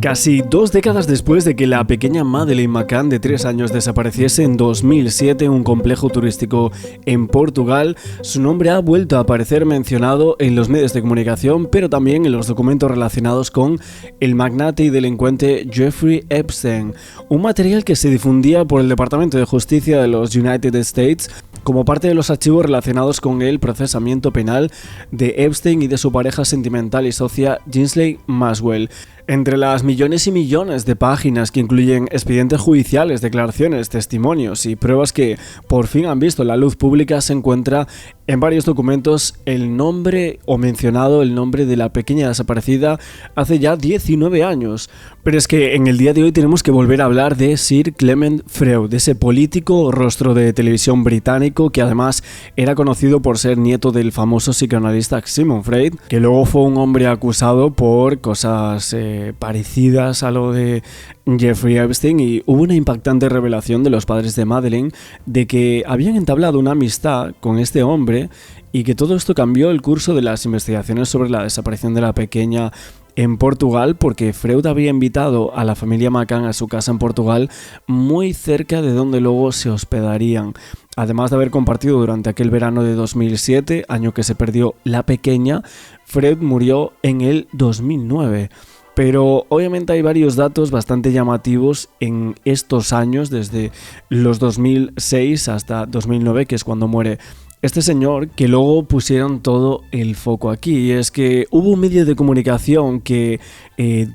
Casi 2 décadas después de que la pequeña Madeleine McCann de 3 años desapareciese en 2007 en un complejo turístico en Portugal, su nombre ha vuelto a aparecer mencionado en los medios de comunicación, pero también en los documentos relacionados con el magnate y delincuente Jeffrey Epstein, un material que se difundía por el Departamento de Justicia de los United States como parte de los archivos relacionados con el procesamiento penal de Epstein y de su pareja sentimental y socia Ghislaine Maxwell. Entre las millones y millones de páginas que incluyen expedientes judiciales, declaraciones, testimonios y pruebas que por fin han visto la luz pública, se encuentra en varios documentos el nombre o mencionado el nombre de la pequeña desaparecida hace ya 19 años. Pero es que en el día de hoy tenemos que volver a hablar de Sir Clement Freud, de ese político rostro de televisión británico que además era conocido por ser nieto del famoso psicoanalista Sigmund Freud, que luego fue un hombre acusado por cosas parecidas a lo de Jeffrey Epstein, y hubo una impactante revelación de los padres de Madeleine de que habían entablado una amistad con este hombre y que todo esto cambió el curso de las investigaciones sobre la desaparición de la pequeña en Portugal, porque Freud había invitado a la familia McCann a su casa en Portugal, muy cerca de donde luego se hospedarían. Además de haber compartido durante aquel verano de 2007, año que se perdió la pequeña, Freud murió en el 2009. Pero obviamente hay varios datos bastante llamativos en estos años, desde los 2006 hasta 2009, que es cuando muere este señor, que luego pusieron todo el foco aquí. Y es que hubo un medio de comunicación que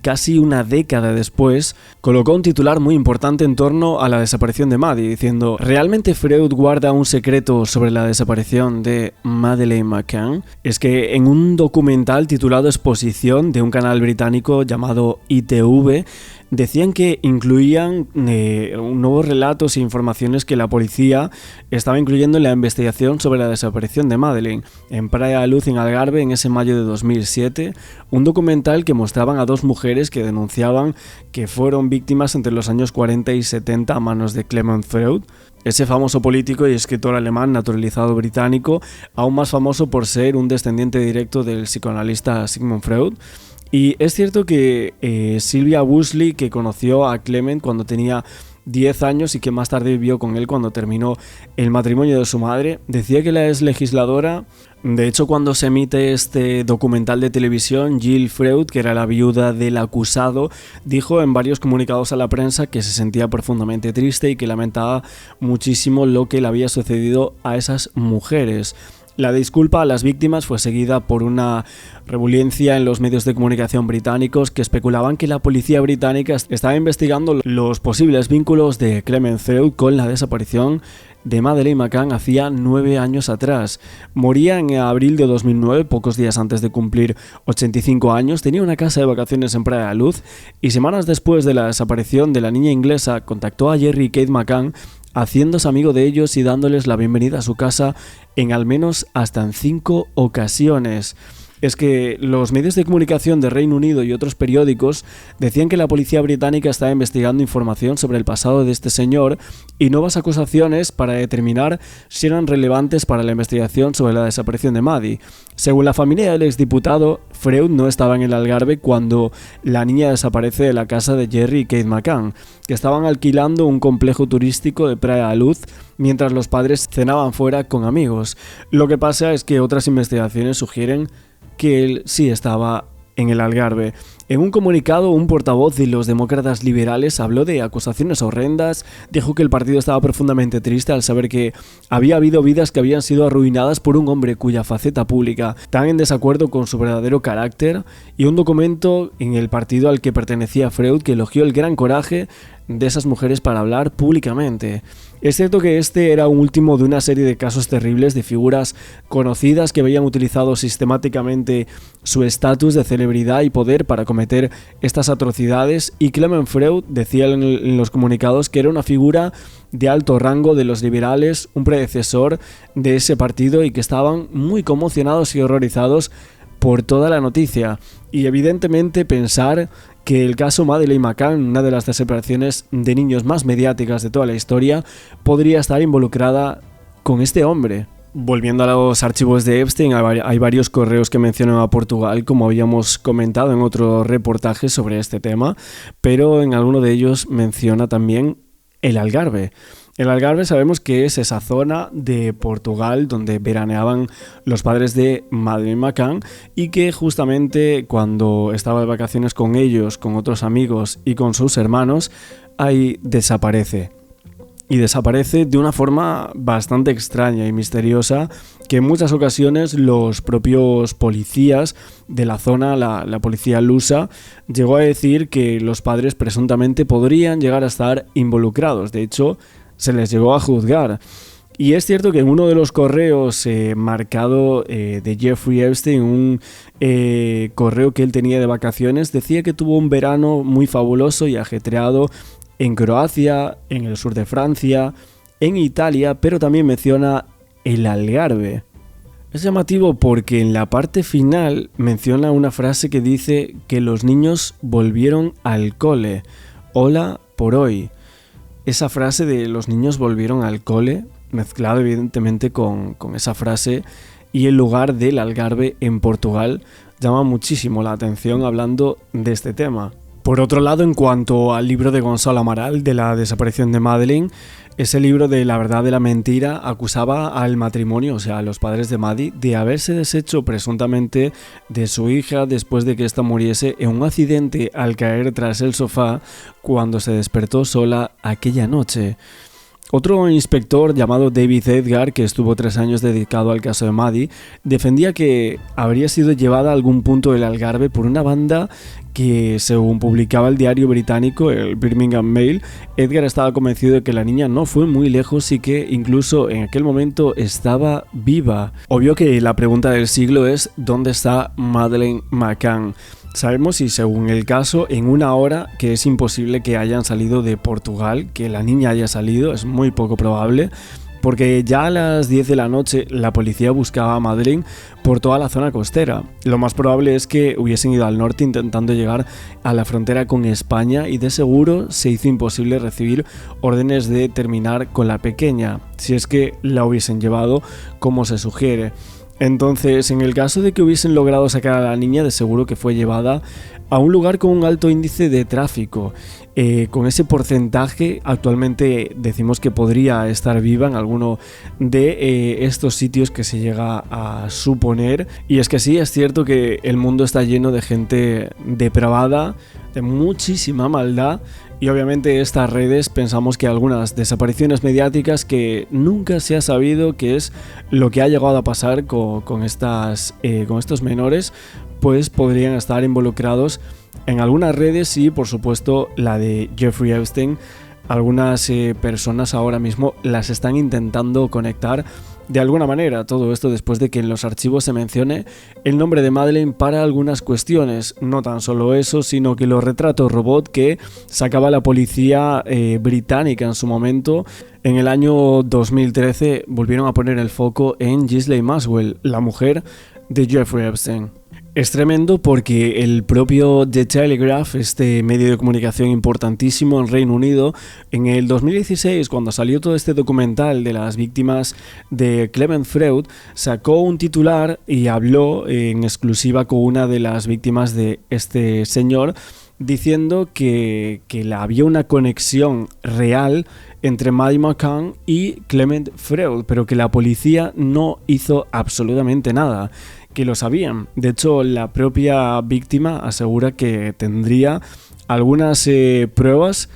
casi una década después colocó un titular muy importante en torno a la desaparición de Maddie, diciendo: ¿realmente Freud guarda un secreto sobre la desaparición de Madeleine McCann? Es que en un documental titulado Exposición de un canal británico llamado ITV, decían que incluían nuevos relatos e informaciones que la policía estaba incluyendo en la investigación sobre la desaparición de Madeleine en Praia da Luz, en Algarve, en ese mayo de 2007, un documental que mostraban a dos mujeres que denunciaban que fueron víctimas entre los años 40 y 70 a manos de Clement Freud, ese famoso político y escritor alemán naturalizado británico, aún más famoso por ser un descendiente directo del psicoanalista Sigmund Freud. Y es cierto que Sylvia Woosley, que conoció a Clement cuando tenía 10 años y que más tarde vivió con él cuando terminó el matrimonio de su madre, decía que la ex legisladora, de hecho cuando se emite este documental de televisión, Jill Freud, que era la viuda del acusado, dijo en varios comunicados a la prensa que se sentía profundamente triste y que lamentaba muchísimo lo que le había sucedido a esas mujeres. La disculpa a las víctimas fue seguida por una revuelta en los medios de comunicación británicos que especulaban que la policía británica estaba investigando los posibles vínculos de Clement Freud con la desaparición de Madeleine McCann hacía 9 años atrás. Moría en abril de 2009, pocos días antes de cumplir 85 años, tenía una casa de vacaciones en Praia da Luz y semanas después de la desaparición de la niña inglesa contactó a Jerry y Kate McCann, haciéndose amigo de ellos y dándoles la bienvenida a su casa en al menos hasta en 5 ocasiones. Es que los medios de comunicación de Reino Unido y otros periódicos decían que la policía británica estaba investigando información sobre el pasado de este señor y nuevas acusaciones para determinar si eran relevantes para la investigación sobre la desaparición de Maddie. Según la familia del exdiputado, Freud no estaba en el Algarve cuando la niña desaparece de la casa de Jerry y Kate McCann, que estaban alquilando un complejo turístico de Praia da Luz mientras los padres cenaban fuera con amigos. Lo que pasa es que otras investigaciones sugieren que él sí estaba en el Algarve. En un comunicado, un portavoz de los demócratas liberales habló de acusaciones horrendas, dijo que el partido estaba profundamente triste al saber que había habido vidas que habían sido arruinadas por un hombre cuya faceta pública tan en desacuerdo con su verdadero carácter, y un documento en el partido al que pertenecía Freud que elogió el gran coraje de esas mujeres para hablar públicamente. Es cierto que este era un último de una serie de casos terribles de figuras conocidas que habían utilizado sistemáticamente su estatus de celebridad y poder para cometer estas atrocidades, y Clement Freud decía en los comunicados que era una figura de alto rango de los liberales, un predecesor de ese partido, y que estaban muy conmocionados y horrorizados por toda la noticia. Y evidentemente pensar que el caso Madeleine McCann, una de las desapariciones de niños más mediáticas de toda la historia, podría estar involucrada con este hombre. Volviendo a los archivos de Epstein, hay varios correos que mencionan a Portugal, como habíamos comentado en otro reportaje sobre este tema, pero en alguno de ellos menciona también el Algarve. El Algarve sabemos que es esa zona de Portugal donde veraneaban los padres de Madeleine McCann y que justamente cuando estaba de vacaciones con ellos, con otros amigos y con sus hermanos, ahí desaparece. Y desaparece de una forma bastante extraña y misteriosa que en muchas ocasiones los propios policías de la zona, la policía lusa, llegó a decir que los padres presuntamente podrían llegar a estar involucrados. De hecho, se les llegó a juzgar. Y es cierto que en uno de los correos marcado de Jeffrey Epstein, un correo que él tenía de vacaciones, decía que tuvo un verano muy fabuloso y ajetreado en Croacia, en el sur de Francia, en Italia, pero también menciona el Algarve. Es llamativo porque en la parte final menciona una frase que dice que los niños volvieron al cole. Hola por hoy. Esa frase de los niños volvieron al cole, mezclado evidentemente con esa frase y el lugar del Algarve en Portugal, llama muchísimo la atención hablando de este tema. Por otro lado, en cuanto al libro de Gonzalo Amaral de la desaparición de Madeleine, ese libro de La verdad de la mentira acusaba al matrimonio, o sea, a los padres de Maddie, de haberse deshecho presuntamente de su hija después de que ésta muriese en un accidente al caer tras el sofá cuando se despertó sola aquella noche. Otro inspector llamado David Edgar, que estuvo 3 años dedicado al caso de Maddie, defendía que habría sido llevada a algún punto del Algarve por una banda que, según publicaba el diario británico, el Birmingham Mail, Edgar estaba convencido de que la niña no fue muy lejos y que incluso en aquel momento estaba viva. Obvio que la pregunta del siglo es ¿dónde está Madeleine McCann? Sabemos, y según el caso, en 1 hora que es imposible que hayan salido de Portugal, que la niña haya salido, es muy poco probable, porque ya a las 10 de la noche la policía buscaba a Madeleine por toda la zona costera. Lo más probable es que hubiesen ido al norte intentando llegar a la frontera con España y de seguro se hizo imposible recibir órdenes de terminar con la pequeña, si es que la hubiesen llevado como se sugiere. Entonces, en el caso de que hubiesen logrado sacar a la niña, de seguro que fue llevada a un lugar con un alto índice de tráfico. Con ese porcentaje, actualmente decimos que podría estar viva en alguno de estos sitios que se llega a suponer. Y es que sí, es cierto que el mundo está lleno de gente depravada, de muchísima maldad. Y obviamente estas redes pensamos que algunas desapariciones mediáticas que nunca se ha sabido qué es lo que ha llegado a pasar con estos menores, pues podrían estar involucrados en algunas redes y por supuesto la de Jeffrey Epstein. Algunas personas ahora mismo las están intentando conectar de alguna manera. Todo esto después de que en los archivos se mencione el nombre de Madeleine para algunas cuestiones. No tan solo eso, sino que los retratos robot que sacaba la policía británica en su momento, en el año 2013, volvieron a poner el foco en Ghislaine Maxwell, la mujer de Jeffrey Epstein. Es tremendo porque el propio The Telegraph, este medio de comunicación importantísimo en Reino Unido, en el 2016, cuando salió todo este documental de las víctimas de Clement Freud, sacó un titular y habló en exclusiva con una de las víctimas de este señor, diciendo que había una conexión real entre Maddie McCann y Clement Freud, pero que la policía no hizo absolutamente nada, que lo sabían. De hecho, la propia víctima asegura que tendría algunas pruebas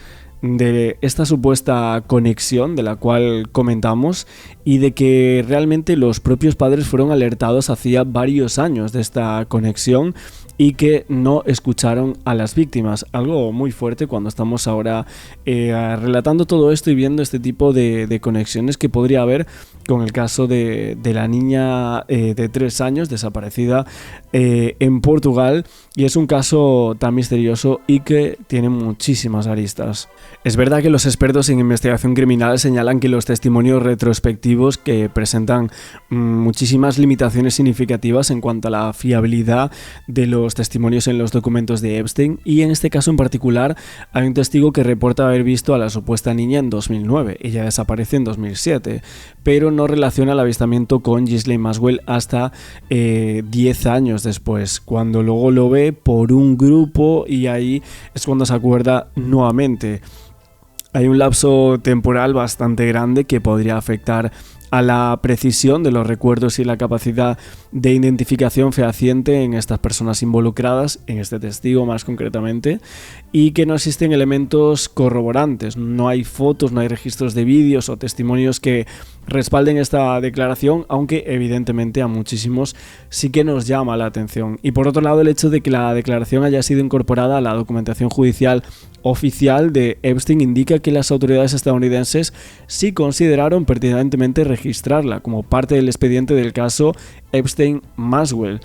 de esta supuesta conexión de la cual comentamos y de que realmente los propios padres fueron alertados hacía varios años de esta conexión y que no escucharon a las víctimas. Algo muy fuerte cuando estamos ahora relatando todo esto y viendo este tipo de conexiones que podría haber con el caso de la niña de 3 años desaparecida en Portugal, y es un caso tan misterioso y que tiene muchísimas aristas. Es verdad que los expertos en investigación criminal señalan que los testimonios retrospectivos que presentan muchísimas limitaciones significativas en cuanto a la fiabilidad de los los testimonios en los documentos de Epstein, y en este caso en particular hay un testigo que reporta haber visto a la supuesta niña en 2009. Ella desaparece en 2007, pero no relaciona el avistamiento con Ghislaine Maxwell hasta 10 años después, cuando luego lo ve por un grupo, y ahí es cuando se acuerda nuevamente. Hay un lapso temporal bastante grande que podría afectar a la precisión de los recuerdos y la capacidad de identificación fehaciente en estas personas involucradas, en este testigo más concretamente, y que no existen elementos corroborantes. No hay fotos, no hay registros de vídeos o testimonios que respalden esta declaración, aunque evidentemente a muchísimos sí que nos llama la atención. Y por otro lado, el hecho de que la declaración haya sido incorporada a la documentación judicial oficial de Epstein indica que las autoridades estadounidenses sí consideraron pertinentemente registrarla como parte del expediente del caso Epstein-Maxwell.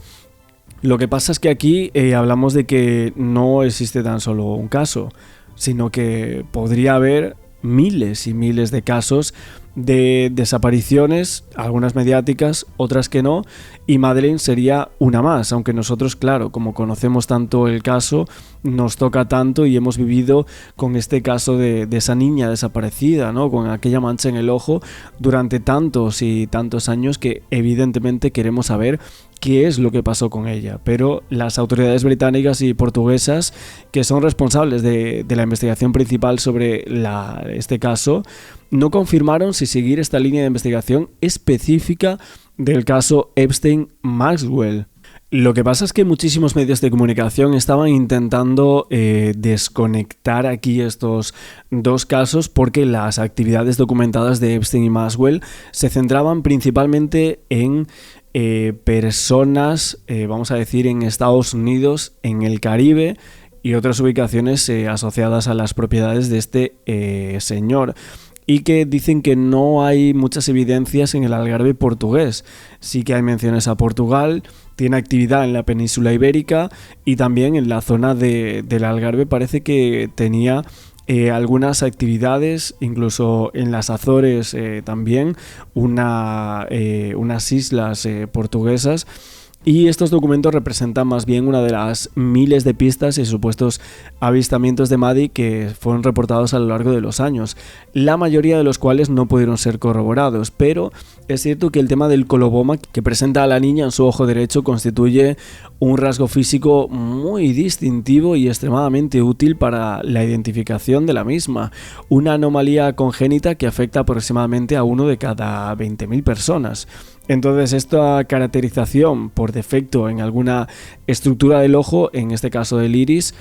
Lo que pasa es que aquí hablamos de que no existe tan solo un caso, sino que podría haber miles y miles de casos de desapariciones, algunas mediáticas, otras que no, y Madeleine sería una más, aunque nosotros, claro, como conocemos tanto el caso, nos toca tanto y hemos vivido con este caso de esa niña desaparecida, ¿no? Con aquella mancha en el ojo durante tantos y tantos años, que evidentemente queremos saber qué es lo que pasó con ella. Pero las autoridades británicas y portuguesas, que son responsables de la investigación principal sobre este caso, no confirmaron si seguir esta línea de investigación específica del caso Epstein-Maxwell. Lo que pasa es que muchísimos medios de comunicación estaban intentando desconectar aquí estos dos casos, porque las actividades documentadas de Epstein y Maxwell se centraban principalmente en personas, vamos a decir, en Estados Unidos, en el Caribe y otras ubicaciones asociadas a las propiedades de este señor. Y que dicen que no hay muchas evidencias en el Algarve portugués. Sí que hay menciones a Portugal, tiene actividad en la península ibérica y también en la zona del Algarve parece que tenía algunas actividades, incluso en las Azores también, unas islas portuguesas. Y estos documentos representan más bien una de las miles de pistas y supuestos avistamientos de Maddie que fueron reportados a lo largo de los años, la mayoría de los cuales no pudieron ser corroborados, pero es cierto que el tema del coloboma que presenta a la niña en su ojo derecho constituye un rasgo físico muy distintivo y extremadamente útil para la identificación de la misma, una anomalía congénita que afecta aproximadamente a uno de cada 20.000 personas. Entonces, esta caracterización por defecto en alguna estructura del ojo, en este caso del iris,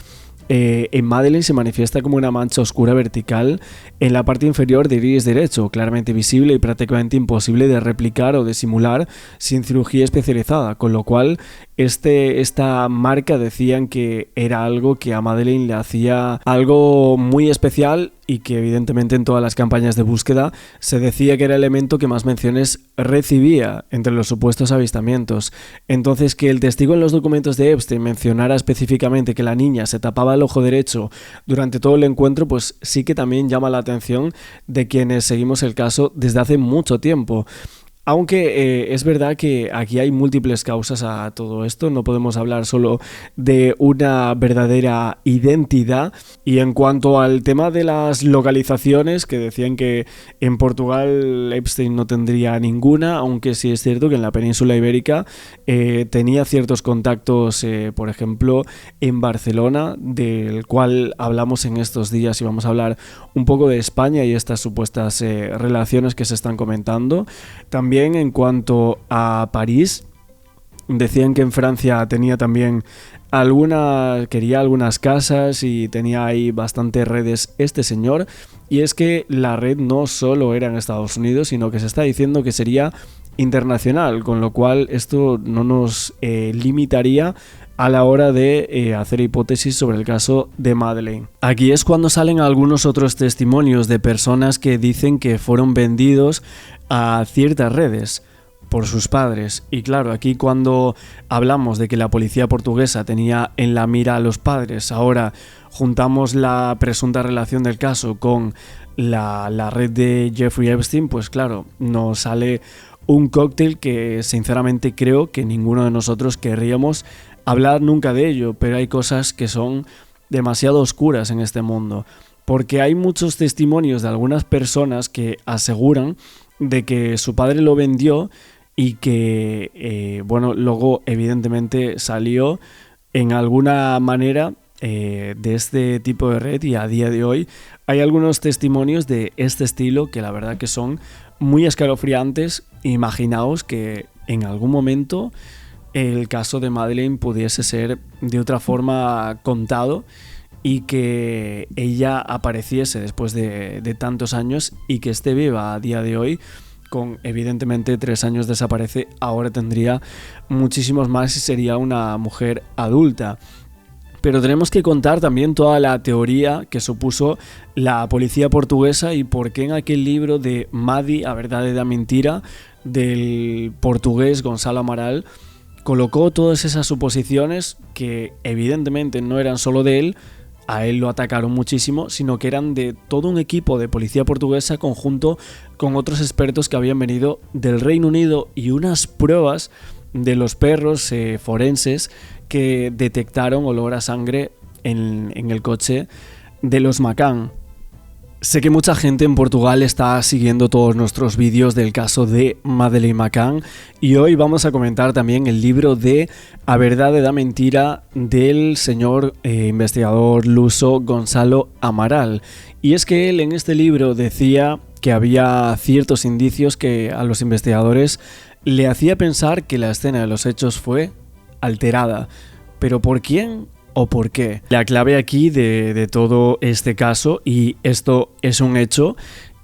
en Madeleine se manifiesta como una mancha oscura vertical en la parte inferior del iris derecho, claramente visible y prácticamente imposible de replicar o de simular sin cirugía especializada, con lo cual esta marca decían que era algo que a Madeleine le hacía algo muy especial y que evidentemente en todas las campañas de búsqueda se decía que era el elemento que más menciones recibía entre los supuestos avistamientos. Entonces, que el testigo en los documentos de Epstein mencionara específicamente que la niña se tapaba el ojo derecho durante todo el encuentro, pues sí que también llama la atención de quienes seguimos el caso desde hace mucho tiempo. Aunque es verdad que aquí hay múltiples causas a todo esto, no podemos hablar solo de una verdadera identidad. Y en cuanto al tema de las localizaciones, que decían que en Portugal Epstein no tendría ninguna, aunque sí es cierto que en la península ibérica tenía ciertos contactos, por ejemplo, en Barcelona, del cual hablamos en estos días y vamos a hablar un poco de España y estas supuestas relaciones que se están comentando. También en cuanto a París, decían que en Francia tenía también quería algunas casas y tenía ahí bastantes redes este señor. Y es que la red no solo era en Estados Unidos, sino que se está diciendo que sería internacional, con lo cual esto no nos limitaría a la hora de hacer hipótesis sobre el caso de Madeleine. Aquí es cuando salen algunos otros testimonios de personas que dicen que fueron vendidos a ciertas redes por sus padres. Y claro, aquí cuando hablamos de que la policía portuguesa tenía en la mira a los padres, ahora juntamos la presunta relación del caso con la red de Jeffrey Epstein, pues claro, nos sale un cóctel que sinceramente creo que ninguno de nosotros querríamos hablar nunca de ello, pero hay cosas que son demasiado oscuras en este mundo, porque hay muchos testimonios de algunas personas que aseguran de que su padre lo vendió y que, luego evidentemente salió en alguna manera de este tipo de red, y a día de hoy hay algunos testimonios de este estilo que la verdad que son muy escalofriantes. Imaginaos que en algún momento el caso de Madeleine pudiese ser de otra forma contado y que ella apareciese después de tantos años y que esté viva a día de hoy. Con evidentemente 3 años desaparece, ahora tendría muchísimos más y sería una mujer adulta. Pero tenemos que contar también toda la teoría que supuso la policía portuguesa y por qué en aquel libro de Madi, a verdade e a mentira, del portugués Gonçalo Amaral, colocó todas esas suposiciones que evidentemente no eran solo de él. A él lo atacaron muchísimo, sino que eran de todo un equipo de policía portuguesa conjunto con otros expertos que habían venido del Reino Unido y unas pruebas de los perros forenses que detectaron olor a sangre en el coche de los McCann. Sé que mucha gente en Portugal está siguiendo todos nuestros vídeos del caso de Madeleine McCann y hoy vamos a comentar también el libro de A verdade da mentira del señor investigador luso Gonçalo Amaral. Y es que él en este libro decía que había ciertos indicios que a los investigadores le hacía pensar que la escena de los hechos fue alterada. ¿Pero por quién? ¿O por qué? La clave aquí de todo este caso, y esto es un hecho,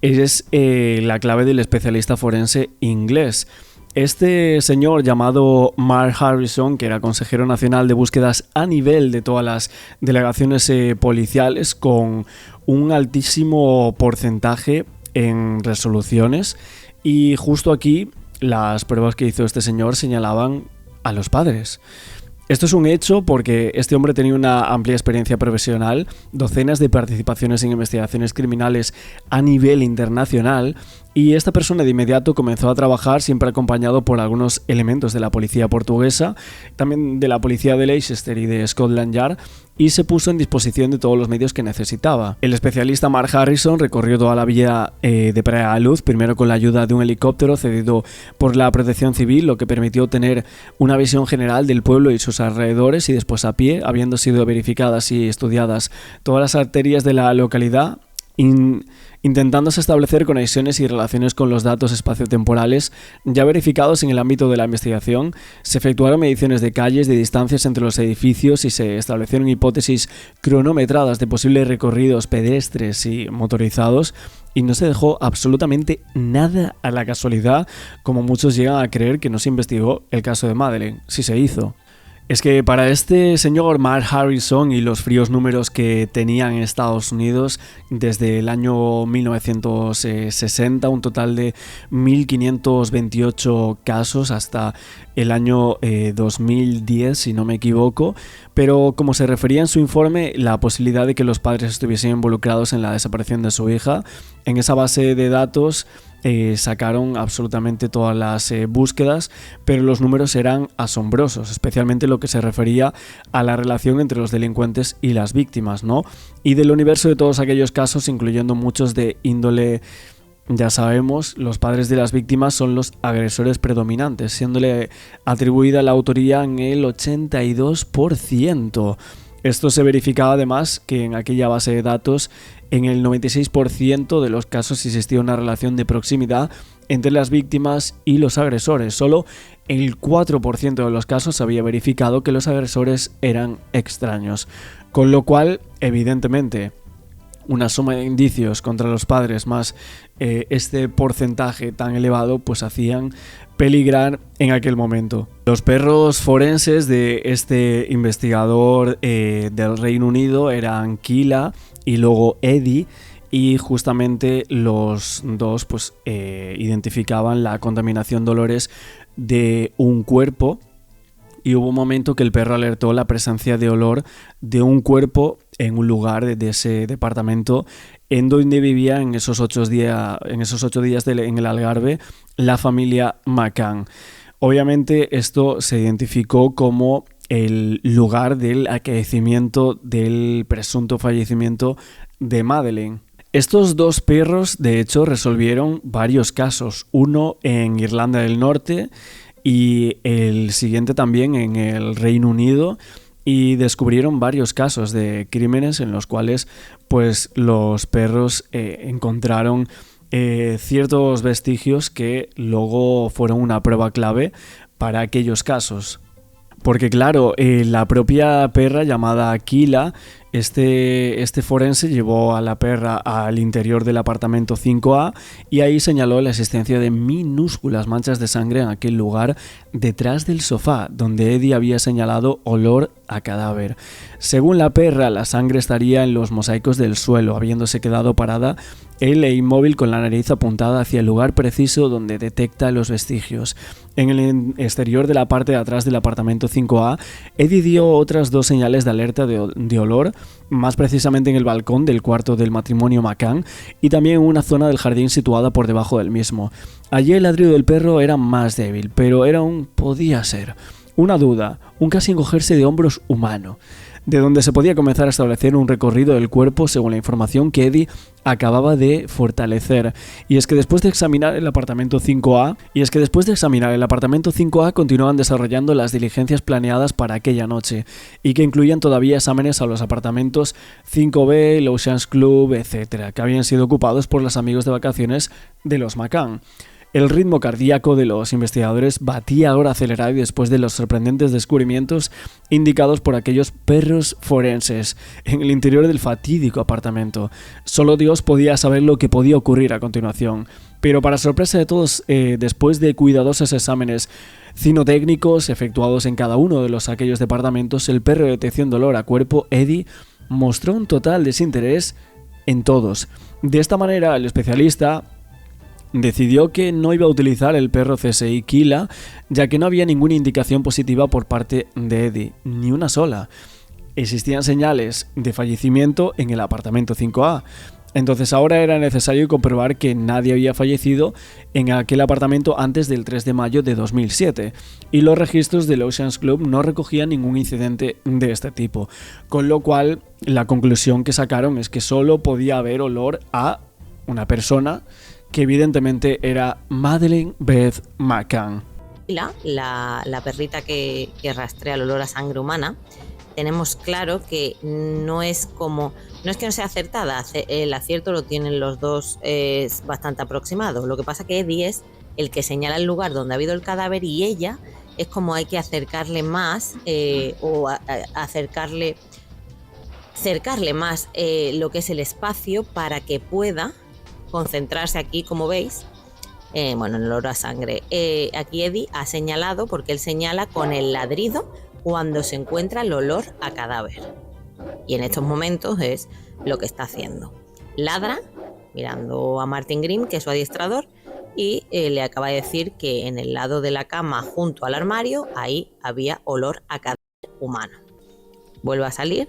es la clave del especialista forense inglés. Este señor llamado Mark Harrison, que era consejero nacional de búsquedas a nivel de todas las delegaciones policiales, con un altísimo porcentaje en resoluciones, y justo aquí las pruebas que hizo este señor señalaban a los padres. Esto es un hecho porque este hombre tenía una amplia experiencia profesional, docenas de participaciones en investigaciones criminales a nivel internacional, y esta persona de inmediato comenzó a trabajar siempre acompañado por algunos elementos de la policía portuguesa, también de la policía de Leicester y de Scotland Yard, y se puso en disposición de todos los medios que necesitaba. El especialista Mark Harrison recorrió toda la vía de Praia da Luz, primero con la ayuda de un helicóptero cedido por la Protección Civil, lo que permitió tener una visión general del pueblo y sus alrededores, y después a pie, habiendo sido verificadas y estudiadas todas las arterias de la localidad, intentándose establecer conexiones y relaciones con los datos espaciotemporales ya verificados en el ámbito de la investigación. Se efectuaron mediciones de calles, de distancias entre los edificios y se establecieron hipótesis cronometradas de posibles recorridos pedestres y motorizados, y no se dejó absolutamente nada a la casualidad, como muchos llegan a creer que no se investigó el caso de Madeleine. Sí se hizo. Es que para este señor Mark Harrison y los fríos números que tenían en Estados Unidos desde el año 1960, un total de 1.528 casos hasta el año 2010, si no me equivoco, pero como se refería en su informe, la posibilidad de que los padres estuviesen involucrados en la desaparición de su hija, en esa base de datos sacaron absolutamente todas las búsquedas, pero los números eran asombrosos, especialmente lo que se refería a la relación entre los delincuentes y las víctimas, ¿no? Y del universo de todos aquellos casos, incluyendo muchos de índole, ya sabemos, los padres de las víctimas son los agresores predominantes, siéndole atribuida la autoría en el 82%. Esto se verificaba además que en aquella base de datos en el 96% de los casos existía una relación de proximidad entre las víctimas y los agresores. Solo en el 4% de los casos se había verificado que los agresores eran extraños. Con lo cual, evidentemente, una suma de indicios contra los padres más este porcentaje tan elevado, pues hacían peligrar en aquel momento. Los perros forenses de este investigador del Reino Unido eran Kila y luego Eddie, y justamente los dos pues identificaban la contaminación de olores de un cuerpo, y hubo un momento que el perro alertó la presencia de olor de un cuerpo en un lugar de ese departamento en donde vivía en esos 8 días en el Algarve la familia McCann. Obviamente esto se identificó como el lugar del acaecimiento del presunto fallecimiento de Madeleine. Estos dos perros, de hecho, resolvieron varios casos, uno en Irlanda del Norte y el siguiente también en el Reino Unido, y descubrieron varios casos de crímenes en los cuales pues, los perros encontraron ciertos vestigios que luego fueron una prueba clave para aquellos casos. Porque claro, la propia perra llamada Aquila, este forense llevó a la perra al interior del apartamento 5A y ahí señaló la existencia de minúsculas manchas de sangre en aquel lugar detrás del sofá, donde Eddie había señalado olor a cadáver. Según la perra, la sangre estaría en los mosaicos del suelo, habiéndose quedado parada él inmóvil con la nariz apuntada hacia el lugar preciso donde detecta los vestigios. En el exterior de la parte de atrás del apartamento 5A, Eddie dio otras dos señales de alerta de olor, más precisamente en el balcón del cuarto del matrimonio McCann y también en una zona del jardín situada por debajo del mismo. Allí el ladrido del perro era más débil, pero podía ser una duda, un casi encogerse de hombros humano, de donde se podía comenzar a establecer un recorrido del cuerpo según la información que Eddie acababa de fortalecer. Y es que después de examinar el apartamento 5A, continuaban desarrollando las diligencias planeadas para aquella noche, y que incluían todavía exámenes a los apartamentos 5B, el Oceans Club, etc., que habían sido ocupados por los amigos de vacaciones de los McCann. El ritmo cardíaco de los investigadores batía ahora acelerado y después de los sorprendentes descubrimientos indicados por aquellos perros forenses en el interior del fatídico apartamento. Solo Dios podía saber lo que podía ocurrir a continuación. Pero para sorpresa de todos, después de cuidadosos exámenes cinotécnicos efectuados en cada uno de aquellos departamentos, el perro de detección de olor a cuerpo, Eddie, mostró un total desinterés en todos. De esta manera, el especialista decidió que no iba a utilizar el perro CSI Kila, ya que no había ninguna indicación positiva por parte de Eddie, ni una sola. Existían señales de fallecimiento en el apartamento 5A. Entonces ahora era necesario comprobar que nadie había fallecido en aquel apartamento antes del 3 de mayo de 2007, y los registros del Oceans Club no recogían ningún incidente de este tipo, con lo cual la conclusión que sacaron es que solo podía haber olor a una persona que evidentemente era Madeleine Beth McCann. La perrita que rastrea el olor a sangre humana, tenemos claro que no es que no sea acertada, el acierto lo tienen los dos bastante aproximado. Lo que pasa que Eddie es el que señala el lugar donde ha habido el cadáver y ella es como hay que acercarle más acercarle más lo que es el espacio para que pueda concentrarse aquí, como veis, en el olor a sangre. Aquí Eddie ha señalado, porque él señala con el ladrido cuando se encuentra el olor a cadáver. Y en estos momentos es lo que está haciendo. Ladra, mirando a Martin Grimm, que es su adiestrador, y le acaba de decir que en el lado de la cama, junto al armario, ahí había olor a cadáver humano. Vuelve a salir.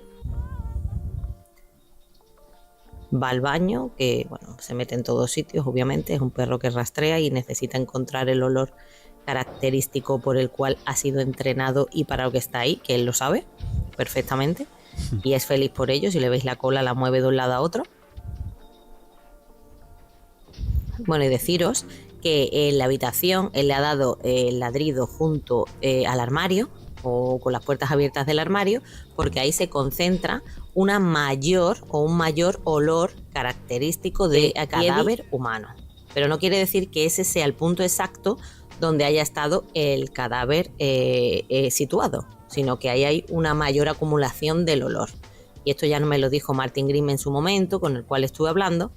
Va al baño, que se mete en todos sitios, obviamente, es un perro que rastrea y necesita encontrar el olor característico por el cual ha sido entrenado y para lo que está ahí, que él lo sabe perfectamente y es feliz por ello. Si le veis la cola, la mueve de un lado a otro. Y deciros que en la habitación él le ha dado el ladrido junto al armario, o con las puertas abiertas del armario, porque ahí se concentra un mayor olor característico de cadáver humano. Pero no quiere decir que ese sea el punto exacto donde haya estado el cadáver situado, sino que ahí hay una mayor acumulación del olor. Y esto ya no me lo dijo Martin Grimm en su momento, con el cual estuve hablando,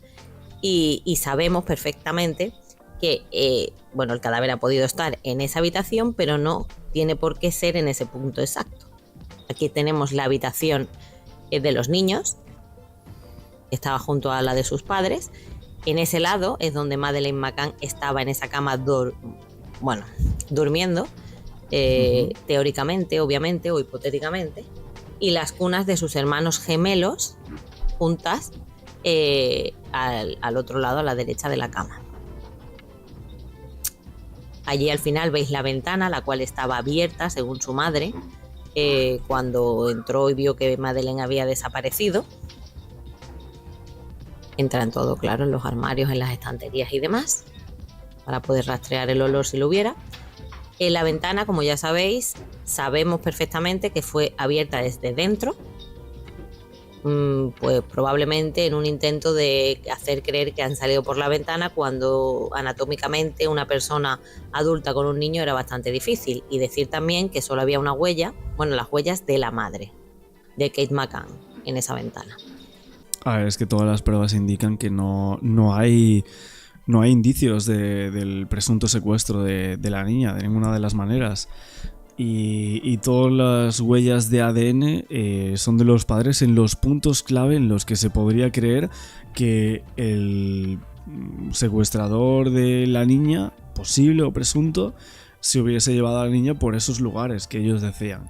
y sabemos perfectamente que el cadáver ha podido estar en esa habitación, pero no tiene por qué ser en ese punto exacto. Aquí tenemos la habitación de los niños, que estaba junto a la de sus padres. En ese lado es donde Madeleine McCann estaba en esa cama durmiendo, teóricamente, obviamente, o hipotéticamente, y las cunas de sus hermanos gemelos juntas al otro lado, a la derecha de la cama. Allí al final veis la ventana, la cual estaba abierta según su madre, cuando entró y vio que Madeleine había desaparecido. Entra en todo, claro, en los armarios, en las estanterías y demás, para poder rastrear el olor si lo hubiera. En la ventana, como ya sabéis, sabemos perfectamente que fue abierta desde dentro, pues probablemente en un intento de hacer creer que han salido por la ventana, cuando anatómicamente una persona adulta con un niño era bastante difícil. Y decir también que solo había una huella, bueno, las huellas de la madre, de Kate McCann, en esa ventana. A ver, es que todas las pruebas indican que no hay indicios del presunto secuestro de la niña, de ninguna de las maneras. Y todas las huellas de ADN son de los padres en los puntos clave en los que se podría creer que el secuestrador de la niña, posible o presunto, se hubiese llevado a la niña por esos lugares que ellos decían.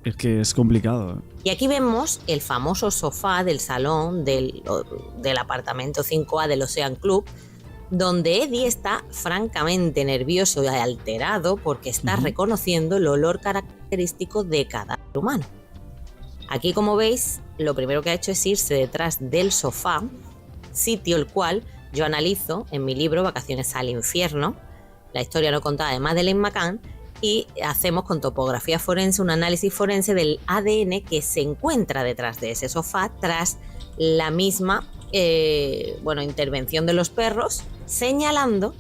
Es que es complicado, ¿eh? Y aquí vemos el famoso sofá del salón del apartamento 5A del Ocean Club, donde Eddie está francamente nervioso y alterado porque está reconociendo el olor característico de cadáver humano. Aquí, como veis, lo primero que ha hecho es irse detrás del sofá, sitio el cual yo analizo en mi libro Vacaciones al Infierno, la historia no contada de Madeleine McCann, y hacemos con topografía forense un análisis forense del ADN que se encuentra detrás de ese sofá tras la misma intervención de los perros, señalando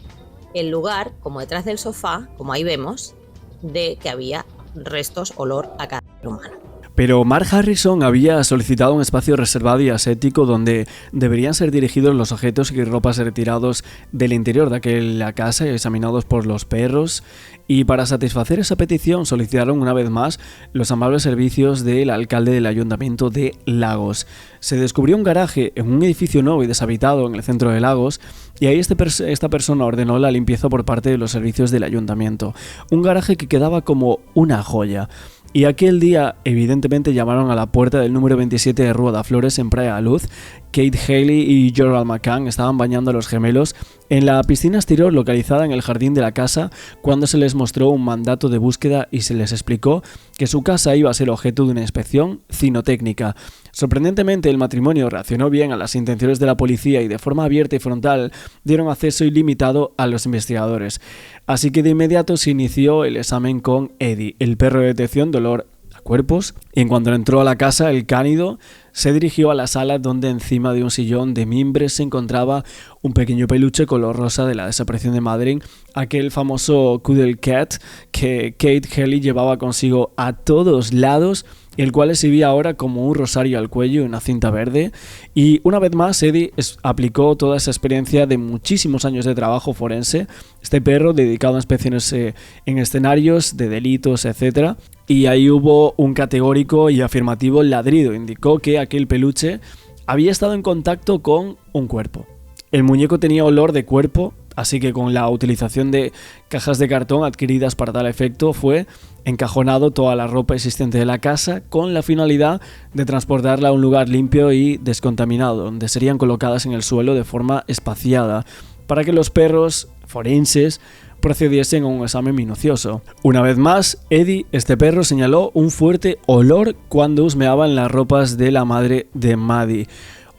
el lugar, como detrás del sofá, como ahí vemos, de que había restos, olor a cadáver humano. Pero Mark Harrison había solicitado un espacio reservado y aséptico donde deberían ser dirigidos los objetos y ropas retirados del interior de aquella casa y examinados por los perros, y para satisfacer esa petición solicitaron una vez más los amables servicios del alcalde del ayuntamiento de Lagos. Se descubrió un garaje en un edificio nuevo y deshabitado en el centro de Lagos, y ahí esta persona ordenó la limpieza por parte de los servicios del ayuntamiento. Un garaje que quedaba como una joya. Y aquel día, evidentemente, llamaron a la puerta del número 27 de Rua da Flores en Praia da Luz. Kate Haley y Gerald McCann estaban bañando a los gemelos en la piscina exterior localizada en el jardín de la casa cuando se les mostró un mandato de búsqueda y se les explicó que su casa iba a ser objeto de una inspección cinotécnica. Sorprendentemente, el matrimonio reaccionó bien a las intenciones de la policía y de forma abierta y frontal dieron acceso ilimitado a los investigadores. Así que de inmediato se inició el examen con Eddie, el perro de detección de olor a cuerpos, y en cuanto entró a la casa, el cánido se dirigió a la sala donde encima de un sillón de mimbres se encontraba un pequeño peluche color rosa de la desaparición de Madeleine, aquel famoso Cuddle Cat que Kate Haley llevaba consigo a todos lados, el cual exhibía ahora como un rosario al cuello y una cinta verde. Y una vez más Eddie aplicó toda esa experiencia de muchísimos años de trabajo forense, este perro dedicado a inspecciones en escenarios de delitos, etc. Y ahí hubo un categórico y afirmativo ladrido, indicó que aquel peluche había estado en contacto con un cuerpo. El muñeco tenía olor de cuerpo, así que con la utilización de cajas de cartón adquiridas para tal efecto fue encajonado toda la ropa existente de la casa con la finalidad de transportarla a un lugar limpio y descontaminado, donde serían colocadas en el suelo de forma espaciada para que los perros forenses procediesen a un examen minucioso. Una vez más, Eddie, este perro, señaló un fuerte olor cuando husmeaban las ropas de la madre de Maddie.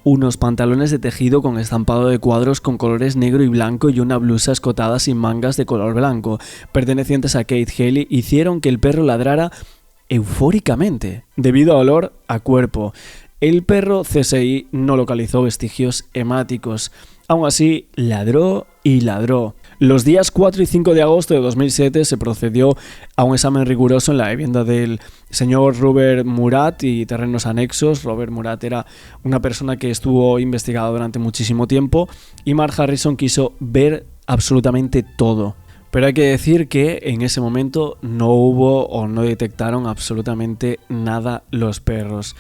Unos pantalones de tejido con estampado de cuadros con colores negro y blanco y una blusa escotada sin mangas de color blanco, pertenecientes a Kate Haley, hicieron que el perro ladrara eufóricamente, debido a olor a cuerpo. El perro CSI no localizó vestigios hemáticos. Aún así, ladró y ladró. Los días 4 y 5 de agosto de 2007 se procedió a un examen riguroso en la vivienda del señor Robert Murat y terrenos anexos. Robert Murat era una persona que estuvo investigada durante muchísimo tiempo y Mark Harrison quiso ver absolutamente todo. Pero hay que decir que en ese momento no hubo o no detectaron absolutamente nada los perros.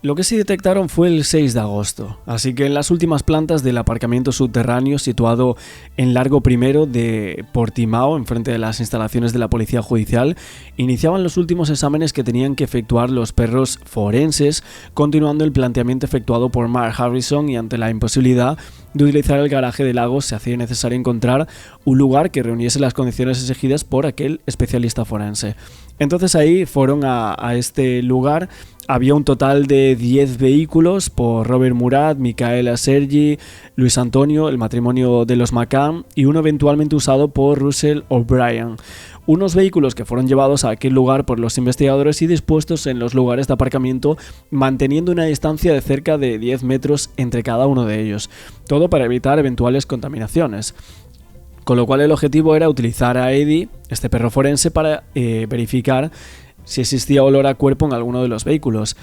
Lo que sí detectaron fue el 6 de agosto, así que en las últimas plantas del aparcamiento subterráneo situado en Largo I de Portimao, enfrente de las instalaciones de la Policía Judicial, iniciaban los últimos exámenes que tenían que efectuar los perros forenses, continuando el planteamiento efectuado por Mark Harrison, y ante la imposibilidad de utilizar el garaje de Lagos se hacía necesario encontrar un lugar que reuniese las condiciones exigidas por aquel especialista forense. Entonces ahí fueron a este lugar. Había un total de 10 vehículos por Robert Murat, Micaela Sergi, Luis Antonio, el matrimonio de los McCann, y uno eventualmente usado por Russell O'Brien. Unos vehículos que fueron llevados a aquel lugar por los investigadores y dispuestos en los lugares de aparcamiento, manteniendo una distancia de cerca de 10 metros entre cada uno de ellos. Todo para evitar eventuales contaminaciones. Con lo cual el objetivo era utilizar a Eddie, este perro forense, para verificar si existía olor a cuerpo en alguno de los vehículos.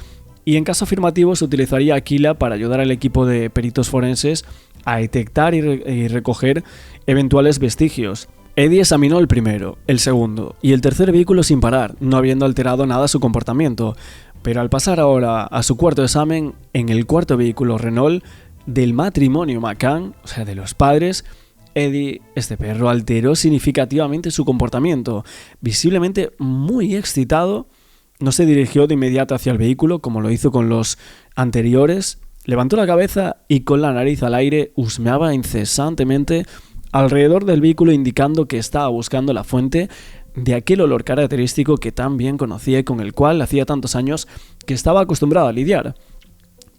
Y en caso afirmativo se utilizaría a Kila para ayudar al equipo de peritos forenses a detectar y recoger eventuales vestigios. Eddie examinó el primero, el segundo y el tercer vehículo sin parar, no habiendo alterado nada su comportamiento. Pero al pasar ahora a su cuarto examen, en el cuarto vehículo Renault del matrimonio McCann, o sea de los padres, Eddie, este perro, alteró significativamente su comportamiento. Visiblemente muy excitado, no se dirigió de inmediato hacia el vehículo como lo hizo con los anteriores. Levantó la cabeza y con la nariz al aire husmeaba incesantemente alrededor del vehículo, indicando que estaba buscando la fuente de aquel olor característico que tan bien conocía y con el cual hacía tantos años que estaba acostumbrado a lidiar,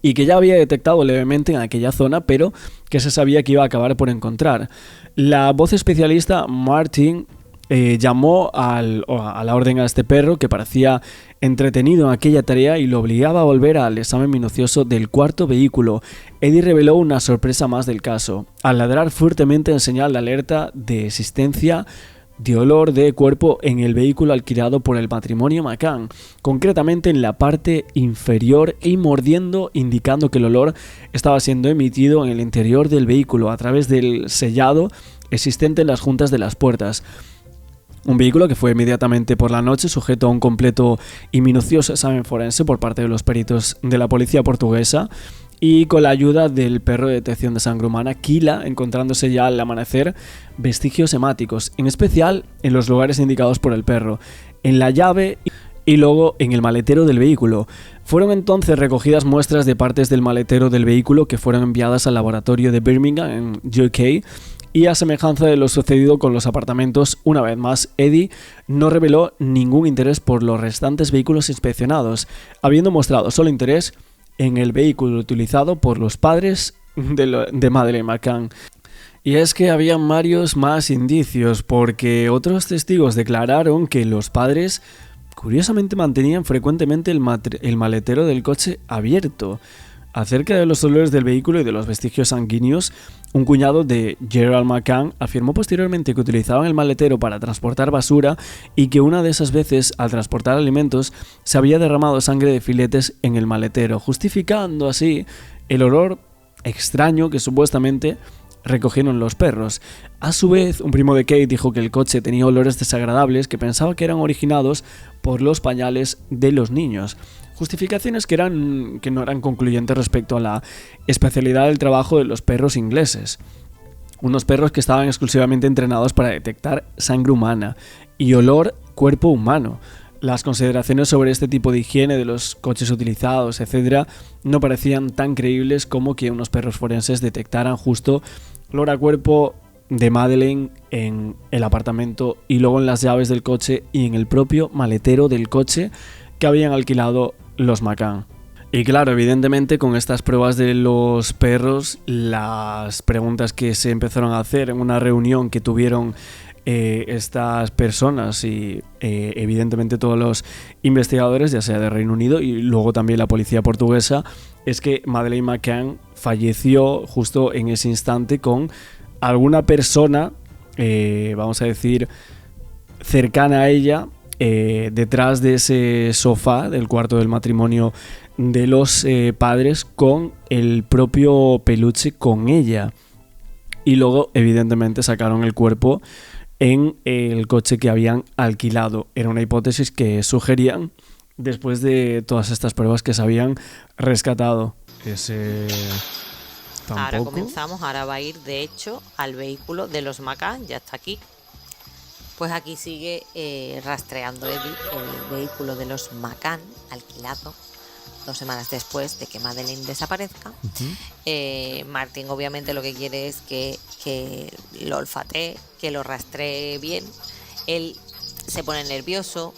y que ya había detectado levemente en aquella zona, pero que se sabía que iba a acabar por encontrar. La voz especialista Martin llamó a la orden a este perro, que parecía entretenido en aquella tarea, y lo obligaba a volver al examen minucioso del cuarto vehículo. Eddie reveló una sorpresa más del caso, al ladrar fuertemente en señal de alerta de existencia de olor de cuerpo en el vehículo alquilado por el matrimonio McCann, concretamente en la parte inferior, y mordiendo, indicando que el olor estaba siendo emitido en el interior del vehículo a través del sellado existente en las juntas de las puertas. Un vehículo que fue inmediatamente por la noche sujeto a un completo y minucioso examen forense por parte de los peritos de la policía portuguesa, y con la ayuda del perro de detección de sangre humana Kila, encontrándose ya al amanecer vestigios hemáticos, en especial en los lugares indicados por el perro, en la llave y luego en el maletero del vehículo. Fueron entonces recogidas muestras de partes del maletero del vehículo que fueron enviadas al laboratorio de Birmingham, en UK, y a semejanza de lo sucedido con los apartamentos, una vez más, Eddie no reveló ningún interés por los restantes vehículos inspeccionados, habiendo mostrado solo interés en el vehículo utilizado por los padres de Madeleine McCann. Y es que había varios más indicios, porque otros testigos declararon que los padres curiosamente mantenían frecuentemente el maletero del coche abierto. Acerca de los olores del vehículo y de los vestigios sanguíneos, un cuñado de Gerald McCann afirmó posteriormente que utilizaban el maletero para transportar basura, y que una de esas veces, al transportar alimentos, se había derramado sangre de filetes en el maletero, justificando así el olor extraño que supuestamente recogieron los perros. A su vez, un primo de Kate dijo que el coche tenía olores desagradables que pensaba que eran originados por los pañales de los niños. Justificaciones que no eran concluyentes respecto a la especialidad del trabajo de los perros ingleses. Unos perros que estaban exclusivamente entrenados para detectar sangre humana y olor cuerpo humano. Las consideraciones sobre este tipo de higiene de los coches utilizados, etc., no parecían tan creíbles como que unos perros forenses detectaran justo olor a cuerpo de Madeleine en el apartamento, y luego en las llaves del coche y en el propio maletero del coche que habían alquilado los McCann. Y claro, evidentemente con estas pruebas de los perros, las preguntas que se empezaron a hacer en una reunión que tuvieron estas personas y evidentemente todos los investigadores, ya sea de Reino Unido y luego también la policía portuguesa, es que Madeleine McCann falleció justo en ese instante con alguna persona, vamos a decir, cercana a ella, detrás de ese sofá del cuarto del matrimonio de los padres, con el propio peluche con ella. Y luego evidentemente sacaron el cuerpo en el coche que habían alquilado. Era una hipótesis que sugerían después de todas estas pruebas que se habían rescatado. Ahora comenzamos, ahora va a ir de hecho al vehículo de los McCann, ya está aquí. Pues aquí sigue rastreando Eddie el vehículo de los McCann alquilado 2 semanas después de que Madeleine desaparezca. Martin obviamente lo que quiere es que lo olfatee, que lo rastree bien. Él se pone nervioso,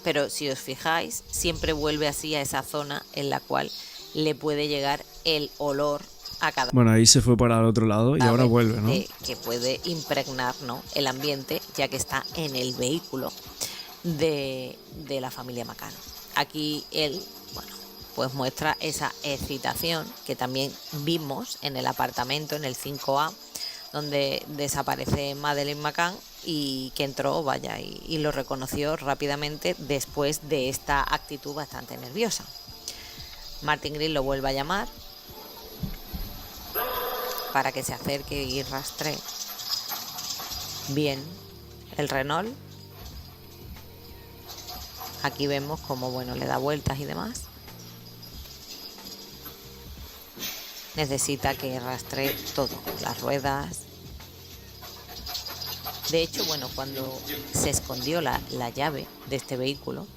pero si os fijáis, siempre vuelve así a esa zona en la cual le puede llegar el olor a cadáver. Bueno, ahí se fue para el otro lado y ahora vuelve, ¿no? Que puede impregnar, ¿no?, el ambiente, ya que está en el vehículo de la familia McCann. Aquí él, bueno, pues muestra esa excitación que también vimos en el apartamento, en el 5A, donde desaparece Madeleine McCann y que entró, vaya, y lo reconoció rápidamente después de esta actitud bastante nerviosa. Martin Green lo vuelve a llamar para que se acerque y rastree bien el Renault. Aquí vemos como, bueno, le da vueltas y demás. Necesita que rastree todo, las ruedas. De hecho, bueno, cuando se escondió la llave de este vehículo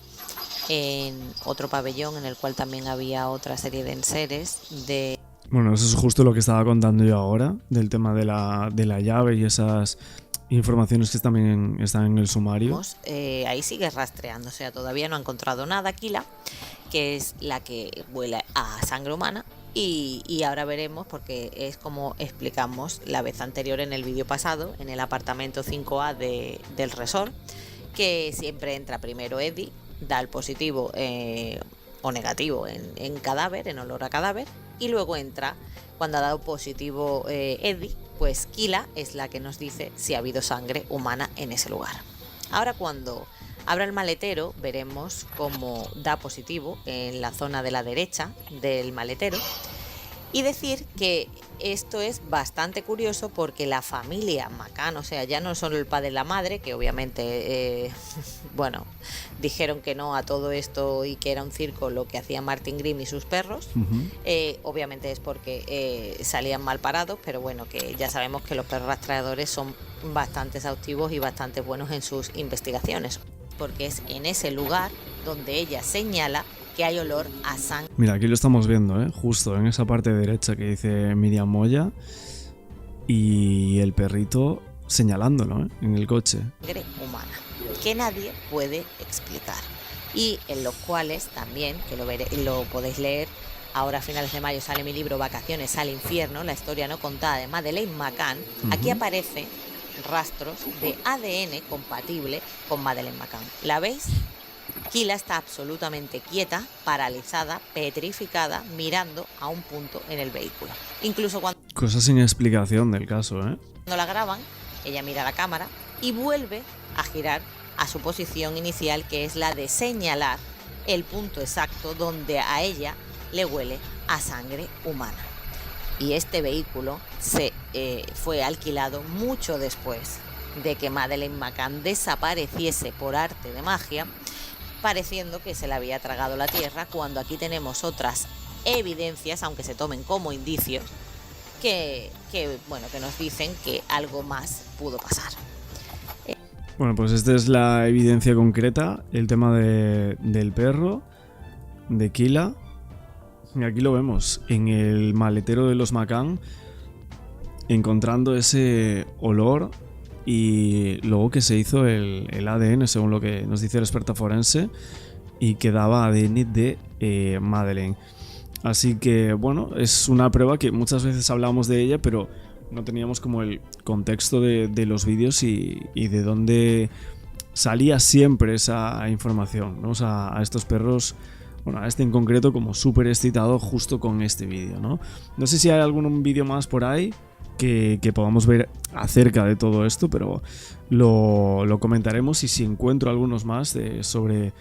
en otro pabellón en el cual también había otra serie de enseres de... Bueno, eso es justo lo que estaba contando yo ahora, del tema de la llave y esas informaciones que también están en el sumario. Ahí sigue rastreando, o sea, todavía no ha encontrado nada Kila, que es la que huele a sangre humana. Y ahora veremos, porque es como explicamos la vez anterior en el vídeo pasado, en el apartamento 5A del resort, que siempre entra primero Eddie, da el positivo o negativo en cadáver, en olor a cadáver, y luego entra, cuando ha dado positivo Eddie, pues Kila es la que nos dice si ha habido sangre humana en ese lugar. Ahora, cuando abra el maletero, veremos cómo da positivo en la zona de la derecha del maletero. Y decir que esto es bastante curioso porque la familia McCann, o sea, ya no solo el padre y la madre, que obviamente, bueno, dijeron que no a todo esto y que era un circo lo que hacía Martin Green y sus perros. Obviamente es porque salían mal parados, pero bueno, que ya sabemos que los perros rastreadores son bastante exhaustivos y bastante buenos en sus investigaciones, porque es en ese lugar donde ella señala que hay olor a sangre. Mira, aquí lo estamos viendo, justo en esa parte derecha que dice Miriam Moya, y el perrito señalándolo en el coche. Sangre humana, que nadie puede explicar. Y en los cuales también, que lo podéis leer, ahora a finales de mayo sale mi libro Vacaciones al infierno, la historia no contada de Madeleine McCann. Aquí aparece rastros de ADN compatible con Madeleine McCann. ¿La veis? Kila está absolutamente quieta, paralizada, petrificada, mirando a un punto en el vehículo. Incluso cuando... Cosas sin explicación del caso, Cuando la graban, ella mira a la cámara y vuelve a girar a su posición inicial, que es la de señalar el punto exacto donde a ella le huele a sangre humana. Y este vehículo fue alquilado mucho después de que Madeleine McCann desapareciese por arte de magia, pareciendo que se le había tragado la tierra, cuando aquí tenemos otras evidencias, aunque se tomen como indicios, que nos dicen que algo más pudo pasar. Bueno, pues esta es la evidencia concreta, el tema del perro, de Kila. Y aquí lo vemos, en el maletero de los McCann, encontrando ese olor. Y luego que se hizo el ADN, según lo que nos dice el experto forense, y que daba ADN de Madeleine. Así que, bueno, es una prueba que muchas veces hablamos de ella, pero no teníamos como el contexto de los vídeos y de dónde salía siempre esa información, ¿no? O sea, a estos perros, bueno, a este en concreto, como súper excitado justo con este vídeo, ¿no? No sé si hay algún vídeo más por ahí que podamos ver acerca de todo esto, pero lo comentaremos, y si encuentro algunos más sobre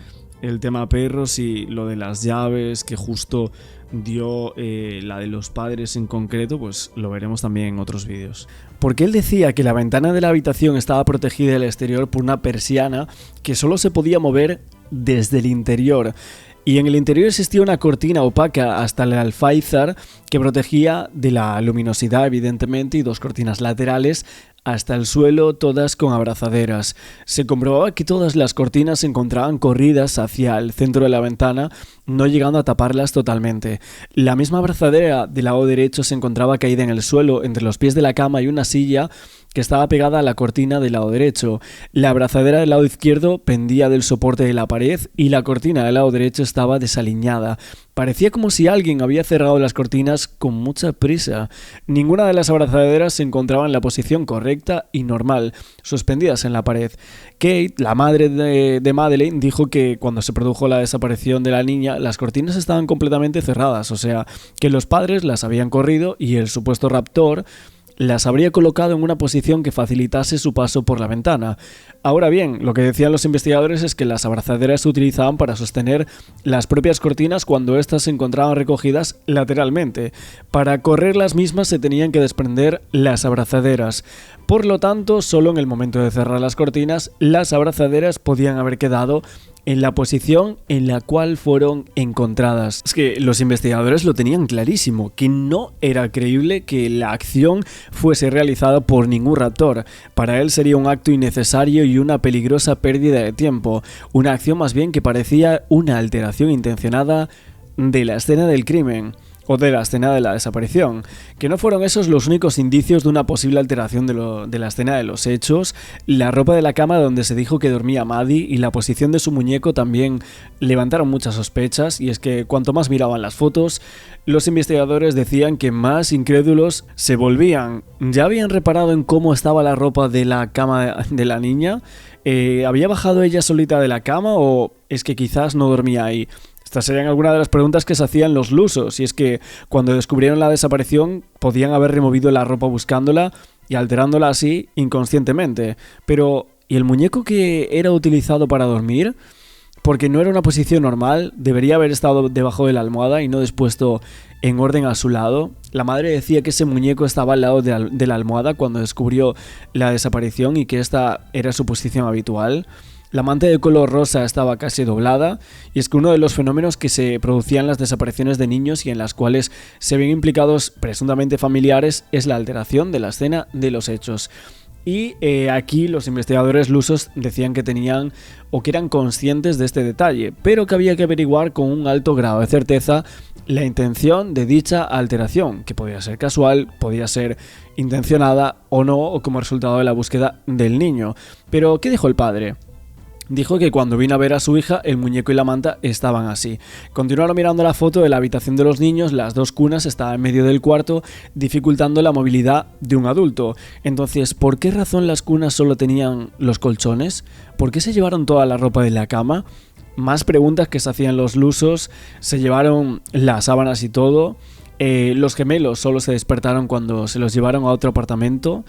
el tema perros y lo de las llaves que justo dio la de los padres en concreto, pues lo veremos también en otros vídeos. Porque él decía que la ventana de la habitación estaba protegida del exterior por una persiana que solo se podía mover desde el interior. Y en el interior existía una cortina opaca hasta el alféizar que protegía de la luminosidad, evidentemente, y dos cortinas laterales hasta el suelo, todas con abrazaderas. Se comprobaba que todas las cortinas se encontraban corridas hacia el centro de la ventana, no llegando a taparlas totalmente. La misma abrazadera del lado derecho se encontraba caída en el suelo, entre los pies de la cama y una silla que estaba pegada a la cortina del lado derecho. La abrazadera del lado izquierdo pendía del soporte de la pared y la cortina del lado derecho estaba desaliñada. Parecía como si alguien había cerrado las cortinas con mucha prisa. Ninguna de las abrazaderas se encontraba en la posición correcta y normal, suspendidas en la pared. Kate, la madre de Madeleine, dijo que cuando se produjo la desaparición de la niña, las cortinas estaban completamente cerradas, o sea, que los padres las habían corrido y el supuesto raptor las habría colocado en una posición que facilitase su paso por la ventana. Ahora bien, lo que decían los investigadores es que las abrazaderas se utilizaban para sostener las propias cortinas cuando éstas se encontraban recogidas lateralmente. Para correr las mismas se tenían que desprender las abrazaderas. Por lo tanto, solo en el momento de cerrar las cortinas, las abrazaderas podían haber quedado en la posición en la cual fueron encontradas. Es que los investigadores lo tenían clarísimo, que no era creíble que la acción fuese realizada por ningún raptor. Para él sería un acto innecesario y una peligrosa pérdida de tiempo, una acción más bien que parecía una alteración intencionada de la escena del crimen. O de la escena de la desaparición, que no fueron esos los únicos indicios de una posible alteración de la escena de los hechos. La ropa de la cama donde se dijo que dormía Maddie y la posición de su muñeco también levantaron muchas sospechas, y es que cuanto más miraban las fotos, los investigadores decían que más incrédulos se volvían. ¿Ya habían reparado en cómo estaba la ropa de la cama de la niña? ¿Había bajado ella solita de la cama o es que quizás no dormía ahí? Estas serían algunas de las preguntas que se hacían los lusos, y es que cuando descubrieron la desaparición podían haber removido la ropa buscándola y alterándola así inconscientemente. Pero, ¿y el muñeco que era utilizado para dormir? Porque no era una posición normal, debería haber estado debajo de la almohada y no dispuesto en orden a su lado. La madre decía que ese muñeco estaba al lado de la almohada cuando descubrió la desaparición y que esta era su posición habitual. La manta de color rosa estaba casi doblada, y es que uno de los fenómenos que se producían en las desapariciones de niños y en las cuales se ven implicados presuntamente familiares es la alteración de la escena de los hechos. Y aquí los investigadores lusos decían que tenían o que eran conscientes de este detalle, pero que había que averiguar con un alto grado de certeza la intención de dicha alteración, que podía ser casual, podía ser intencionada o no, o como resultado de la búsqueda del niño. Pero, ¿qué dijo el padre? Dijo que cuando vino a ver a su hija, el muñeco y la manta estaban así. Continuaron mirando la foto de la habitación de los niños, las dos cunas estaban en medio del cuarto, dificultando la movilidad de un adulto. Entonces, ¿por qué razón las cunas solo tenían los colchones? ¿Por qué se llevaron toda la ropa de la cama? Más preguntas que se hacían los lusos. Se llevaron las sábanas y todo. Los gemelos solo se despertaron cuando se los llevaron a otro apartamento.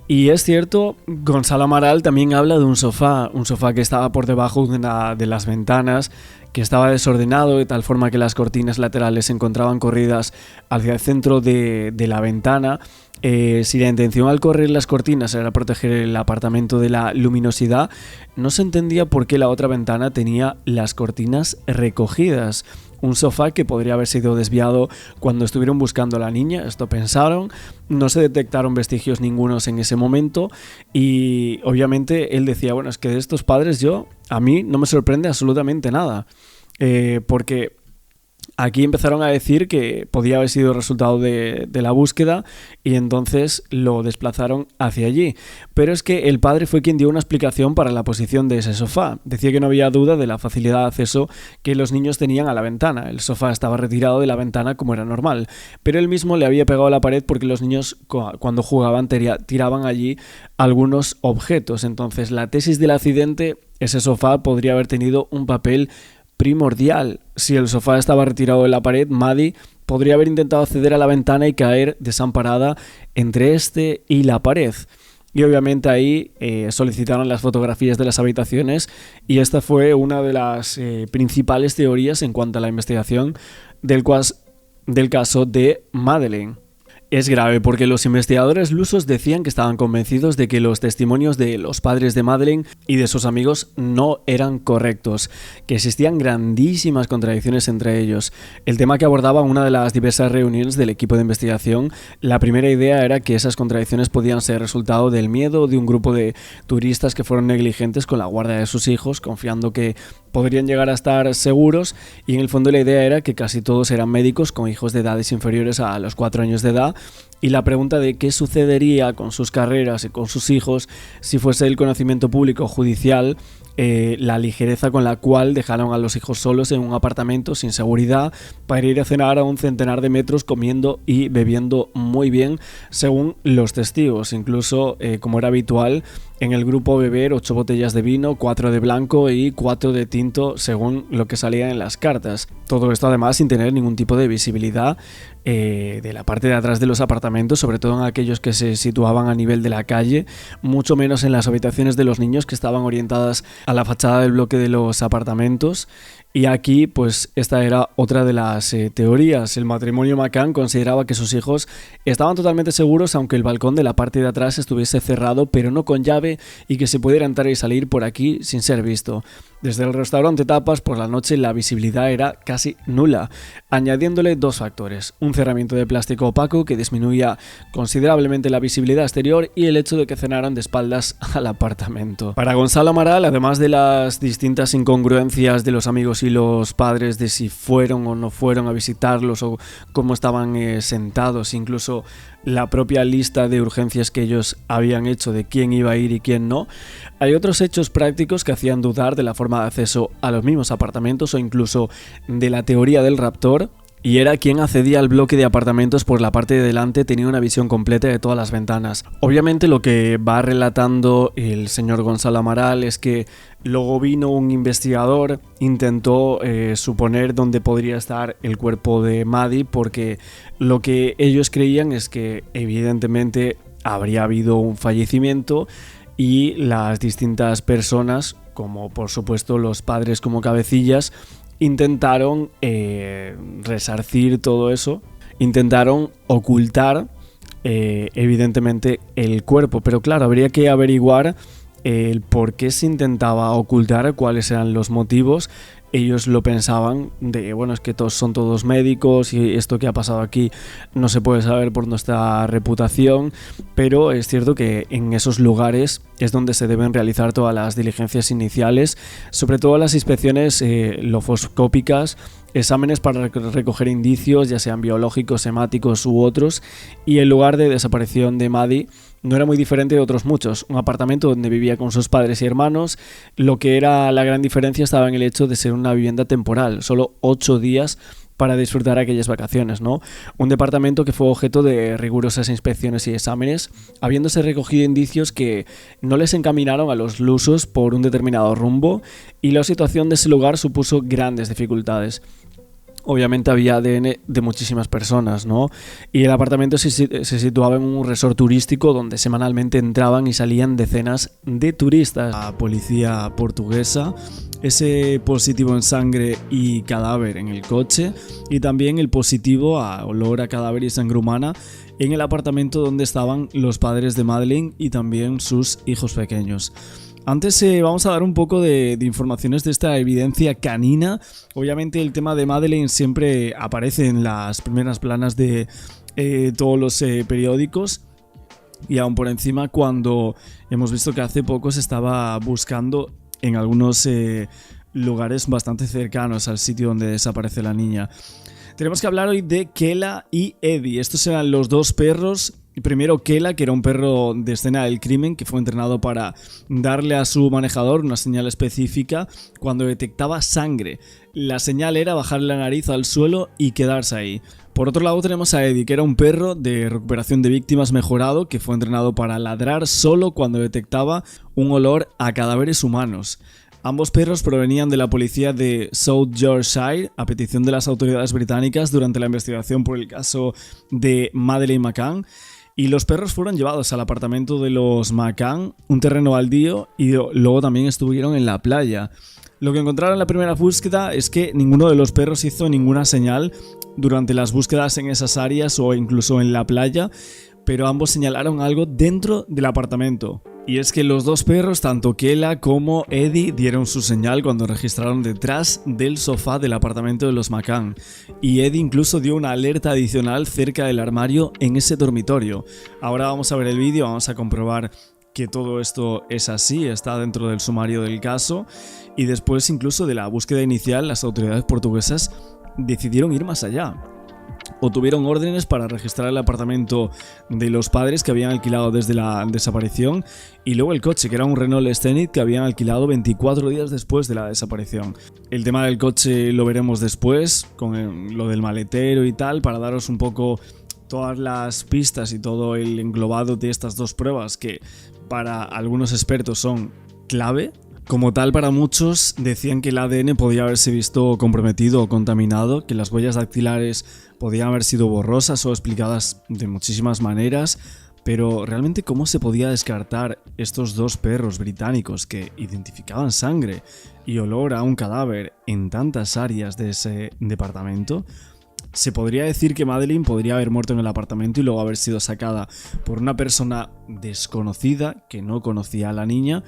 Y es cierto, Gonzalo Amaral también habla de un sofá que estaba por debajo de una de las ventanas, que estaba desordenado de tal forma que las cortinas laterales se encontraban corridas hacia el centro de la ventana. Si la intención al correr las cortinas era proteger el apartamento de la luminosidad, no se entendía por qué la otra ventana tenía las cortinas recogidas. Un sofá que podría haber sido desviado cuando estuvieron buscando a la niña, esto pensaron. No se detectaron vestigios ningunos en ese momento y obviamente él decía, bueno, es que de estos padres a mí no me sorprende absolutamente nada, porque aquí empezaron a decir que podía haber sido resultado de la búsqueda y entonces lo desplazaron hacia allí. Pero es que el padre fue quien dio una explicación para la posición de ese sofá. Decía que no había duda de la facilidad de acceso que los niños tenían a la ventana. El sofá estaba retirado de la ventana como era normal, pero él mismo le había pegado a la pared porque los niños cuando jugaban tiraban allí algunos objetos. Entonces la tesis del accidente, ese sofá podría haber tenido un papel primordial. Si el sofá estaba retirado de la pared, Maddie podría haber intentado acceder a la ventana y caer desamparada entre este y la pared. Y obviamente ahí solicitaron las fotografías de las habitaciones y esta fue una de las principales teorías en cuanto a la investigación del caso de Madeleine. Es grave porque los investigadores lusos decían que estaban convencidos de que los testimonios de los padres de Madeleine y de sus amigos no eran correctos, que existían grandísimas contradicciones entre ellos. El tema que abordaba una de las diversas reuniones del equipo de investigación, la primera idea era que esas contradicciones podían ser resultado del miedo de un grupo de turistas que fueron negligentes con la guardia de sus hijos, confiando que podrían llegar a estar seguros, y en el fondo la idea era que casi todos eran médicos con hijos de edades inferiores a los 4 años de edad y la pregunta de qué sucedería con sus carreras y con sus hijos si fuese el conocimiento público judicial la ligereza con la cual dejaron a los hijos solos en un apartamento sin seguridad para ir a cenar a un centenar de metros comiendo y bebiendo muy bien, según los testigos. Incluso, como era habitual, en el grupo beber 8 botellas de vino, 4 de blanco y 4 de tinto, según lo que salía en las cartas. Todo esto además sin tener ningún tipo de visibilidad de la parte de atrás de los apartamentos, sobre todo en aquellos que se situaban a nivel de la calle, mucho menos en las habitaciones de los niños que estaban orientadas a la fachada del bloque de los apartamentos. Y aquí, pues, esta era otra de las teorías. El matrimonio McCann consideraba que sus hijos estaban totalmente seguros aunque el balcón de la parte de atrás estuviese cerrado, pero no con llave, y que se pudiera entrar y salir por aquí sin ser visto. Desde el restaurante Tapas, por la noche la visibilidad era casi nula, añadiéndole 2 factores: un cerramiento de plástico opaco que disminuía considerablemente la visibilidad exterior y el hecho de que cenaran de espaldas al apartamento. Para Gonzalo Amaral, además de las distintas incongruencias de los amigos y los padres de si fueron o no fueron a visitarlos o cómo estaban sentados, incluso la propia lista de urgencias que ellos habían hecho de quién iba a ir y quién no, hay otros hechos prácticos que hacían dudar de la forma de acceso a los mismos apartamentos o incluso de la teoría del raptor. Y era quien accedía al bloque de apartamentos por la parte de delante, tenía una visión completa de todas las ventanas. Obviamente lo que va relatando el señor Gonzalo Amaral es que luego vino un investigador, intentó suponer dónde podría estar el cuerpo de Maddie, porque lo que ellos creían es que evidentemente habría habido un fallecimiento y las distintas personas, como por supuesto los padres como cabecillas, intentaron resarcir todo eso, intentaron ocultar evidentemente el cuerpo, pero claro, habría que averiguar el por qué se intentaba ocultar, cuáles eran los motivos. Ellos lo pensaban de, bueno, es que son todos médicos y esto que ha pasado aquí no se puede saber por nuestra reputación, pero es cierto que en esos lugares es donde se deben realizar todas las diligencias iniciales, sobre todo las inspecciones lofoscópicas, exámenes para recoger indicios, ya sean biológicos, hemáticos u otros, y el lugar de desaparición de Maddie no era muy diferente de otros muchos, un apartamento donde vivía con sus padres y hermanos. Lo que era la gran diferencia estaba en el hecho de ser una vivienda temporal, solo 8 días para disfrutar aquellas vacaciones, ¿no? Un departamento que fue objeto de rigurosas inspecciones y exámenes, habiéndose recogido indicios que no les encaminaron a los lusos por un determinado rumbo, y la situación de ese lugar supuso grandes dificultades. Obviamente había ADN de muchísimas personas, ¿no? Y el apartamento se situaba en un resort turístico donde semanalmente entraban y salían decenas de turistas. La policía portuguesa, ese positivo en sangre y cadáver en el coche, y también el positivo a olor a cadáver y sangre humana en el apartamento donde estaban los padres de Madeleine y también sus hijos pequeños. Antes vamos a dar un poco de informaciones de esta evidencia canina. Obviamente el tema de Madeleine siempre aparece en las primeras planas de todos los periódicos, y aún por encima cuando hemos visto que hace poco se estaba buscando en algunos lugares bastante cercanos al sitio donde desaparece la niña. Tenemos que hablar hoy de Kela y Eddie. Estos eran los 2 perros. Primero Kela, que era un perro de escena del crimen que fue entrenado para darle a su manejador una señal específica cuando detectaba sangre. La señal era bajarle la nariz al suelo y quedarse ahí. Por otro lado tenemos a Eddie, que era un perro de recuperación de víctimas mejorado que fue entrenado para ladrar solo cuando detectaba un olor a cadáveres humanos. Ambos perros provenían de la policía de South Yorkshire a petición de las autoridades británicas durante la investigación por el caso de Madeleine McCann. Y los perros fueron llevados al apartamento de los McCann, un terreno baldío, y luego también estuvieron en la playa. Lo que encontraron en la primera búsqueda es que ninguno de los perros hizo ninguna señal durante las búsquedas en esas áreas o incluso en la playa, pero ambos señalaron algo dentro del apartamento. Y es que los 2 perros, tanto Kela como Eddie, dieron su señal cuando registraron detrás del sofá del apartamento de los McCann. Y Eddie incluso dio una alerta adicional cerca del armario en ese dormitorio. Ahora vamos a ver el vídeo, vamos a comprobar que todo esto es así, está dentro del sumario del caso. Y después incluso de la búsqueda inicial, las autoridades portuguesas decidieron ir más allá. o tuvieron órdenes para registrar el apartamento de los padres que habían alquilado desde la desaparición, y luego el coche, que era un Renault Scenic que habían alquilado 24 días después de la desaparición. El tema del coche lo veremos después, con lo del maletero y tal, para daros un poco todas las pistas y todo el englobado de estas dos pruebas que para algunos expertos son clave. Como tal, para muchos decían que el ADN podía haberse visto comprometido o contaminado, que las huellas dactilares podían haber sido borrosas o explicadas de muchísimas maneras, pero realmente ¿cómo se podía descartar estos dos perros británicos que identificaban sangre y olor a un cadáver en tantas áreas de ese departamento? Se podría decir que Madeleine podría haber muerto en el apartamento y luego haber sido sacada por una persona desconocida que no conocía a la niña.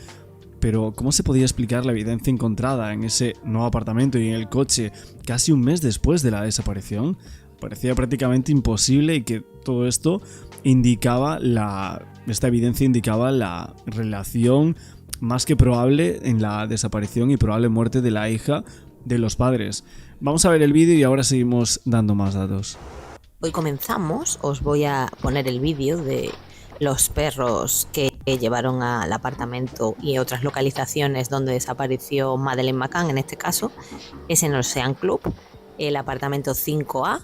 Pero ¿cómo se podía explicar la evidencia encontrada en ese nuevo apartamento y en el coche casi un mes después de la desaparición? Parecía prácticamente imposible, y que todo esto esta evidencia indicaba la relación más que probable en la desaparición y probable muerte de la hija de los padres. Vamos a ver el vídeo y ahora seguimos dando más datos. Hoy comenzamos, os voy a poner el vídeo de los perros que llevaron al apartamento y otras localizaciones donde desapareció Madeleine McCann. En este caso es en el Ocean Club, el apartamento 5A,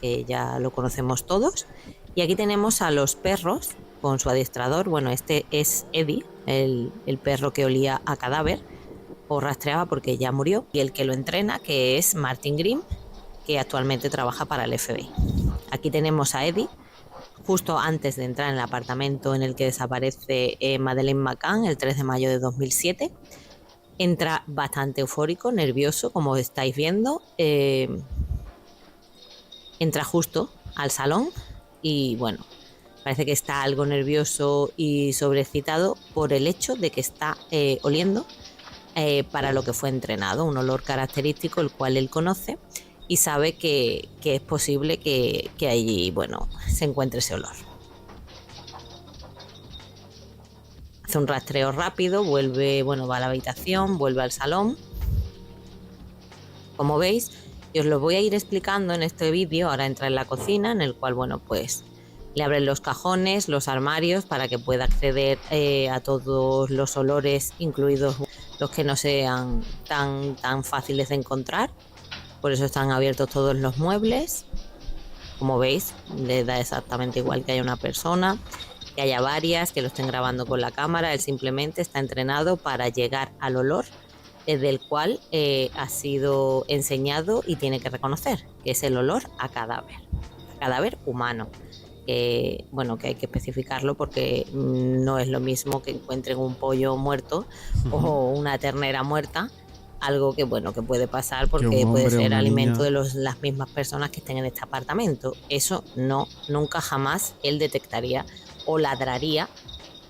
que ya lo conocemos todos. Y aquí tenemos a los perros con su adiestrador. Bueno, este es Eddie, el perro que olía a cadáver o rastreaba porque ya murió, y el que lo entrena, que es Martin Grimm, que actualmente trabaja para el FBI. Aquí tenemos a Eddie justo antes de entrar en el apartamento en el que desaparece Madeleine McCann el 3 de mayo de 2007. Entra bastante eufórico, nervioso, como estáis viendo. Entra justo al salón y bueno, parece que está algo nervioso y sobrecitado por el hecho de que está oliendo para lo que fue entrenado, un olor característico el cual él conoce y sabe que es posible que allí, bueno, se encuentre ese olor. Hace un rastreo rápido, va a la habitación, vuelve al salón. Como veis, y os lo voy a ir explicando en este vídeo. Ahora entra en la cocina, en el cual, bueno, pues le abren los cajones, los armarios, para que pueda acceder a todos los olores, incluidos los que no sean tan fáciles de encontrar. Por eso están abiertos todos los muebles. Como veis, le da exactamente igual que haya una persona, que haya varias, que lo estén grabando con la cámara. Él simplemente está entrenado para llegar al olor del cual ha sido enseñado y tiene que reconocer, que es el olor a cadáver humano. Que hay que especificarlo porque no es lo mismo que encuentren un pollo muerto o una ternera muerta. Algo que puede pasar porque puede ser alimento de las mismas personas que estén en este apartamento. Eso nunca jamás él detectaría o ladraría,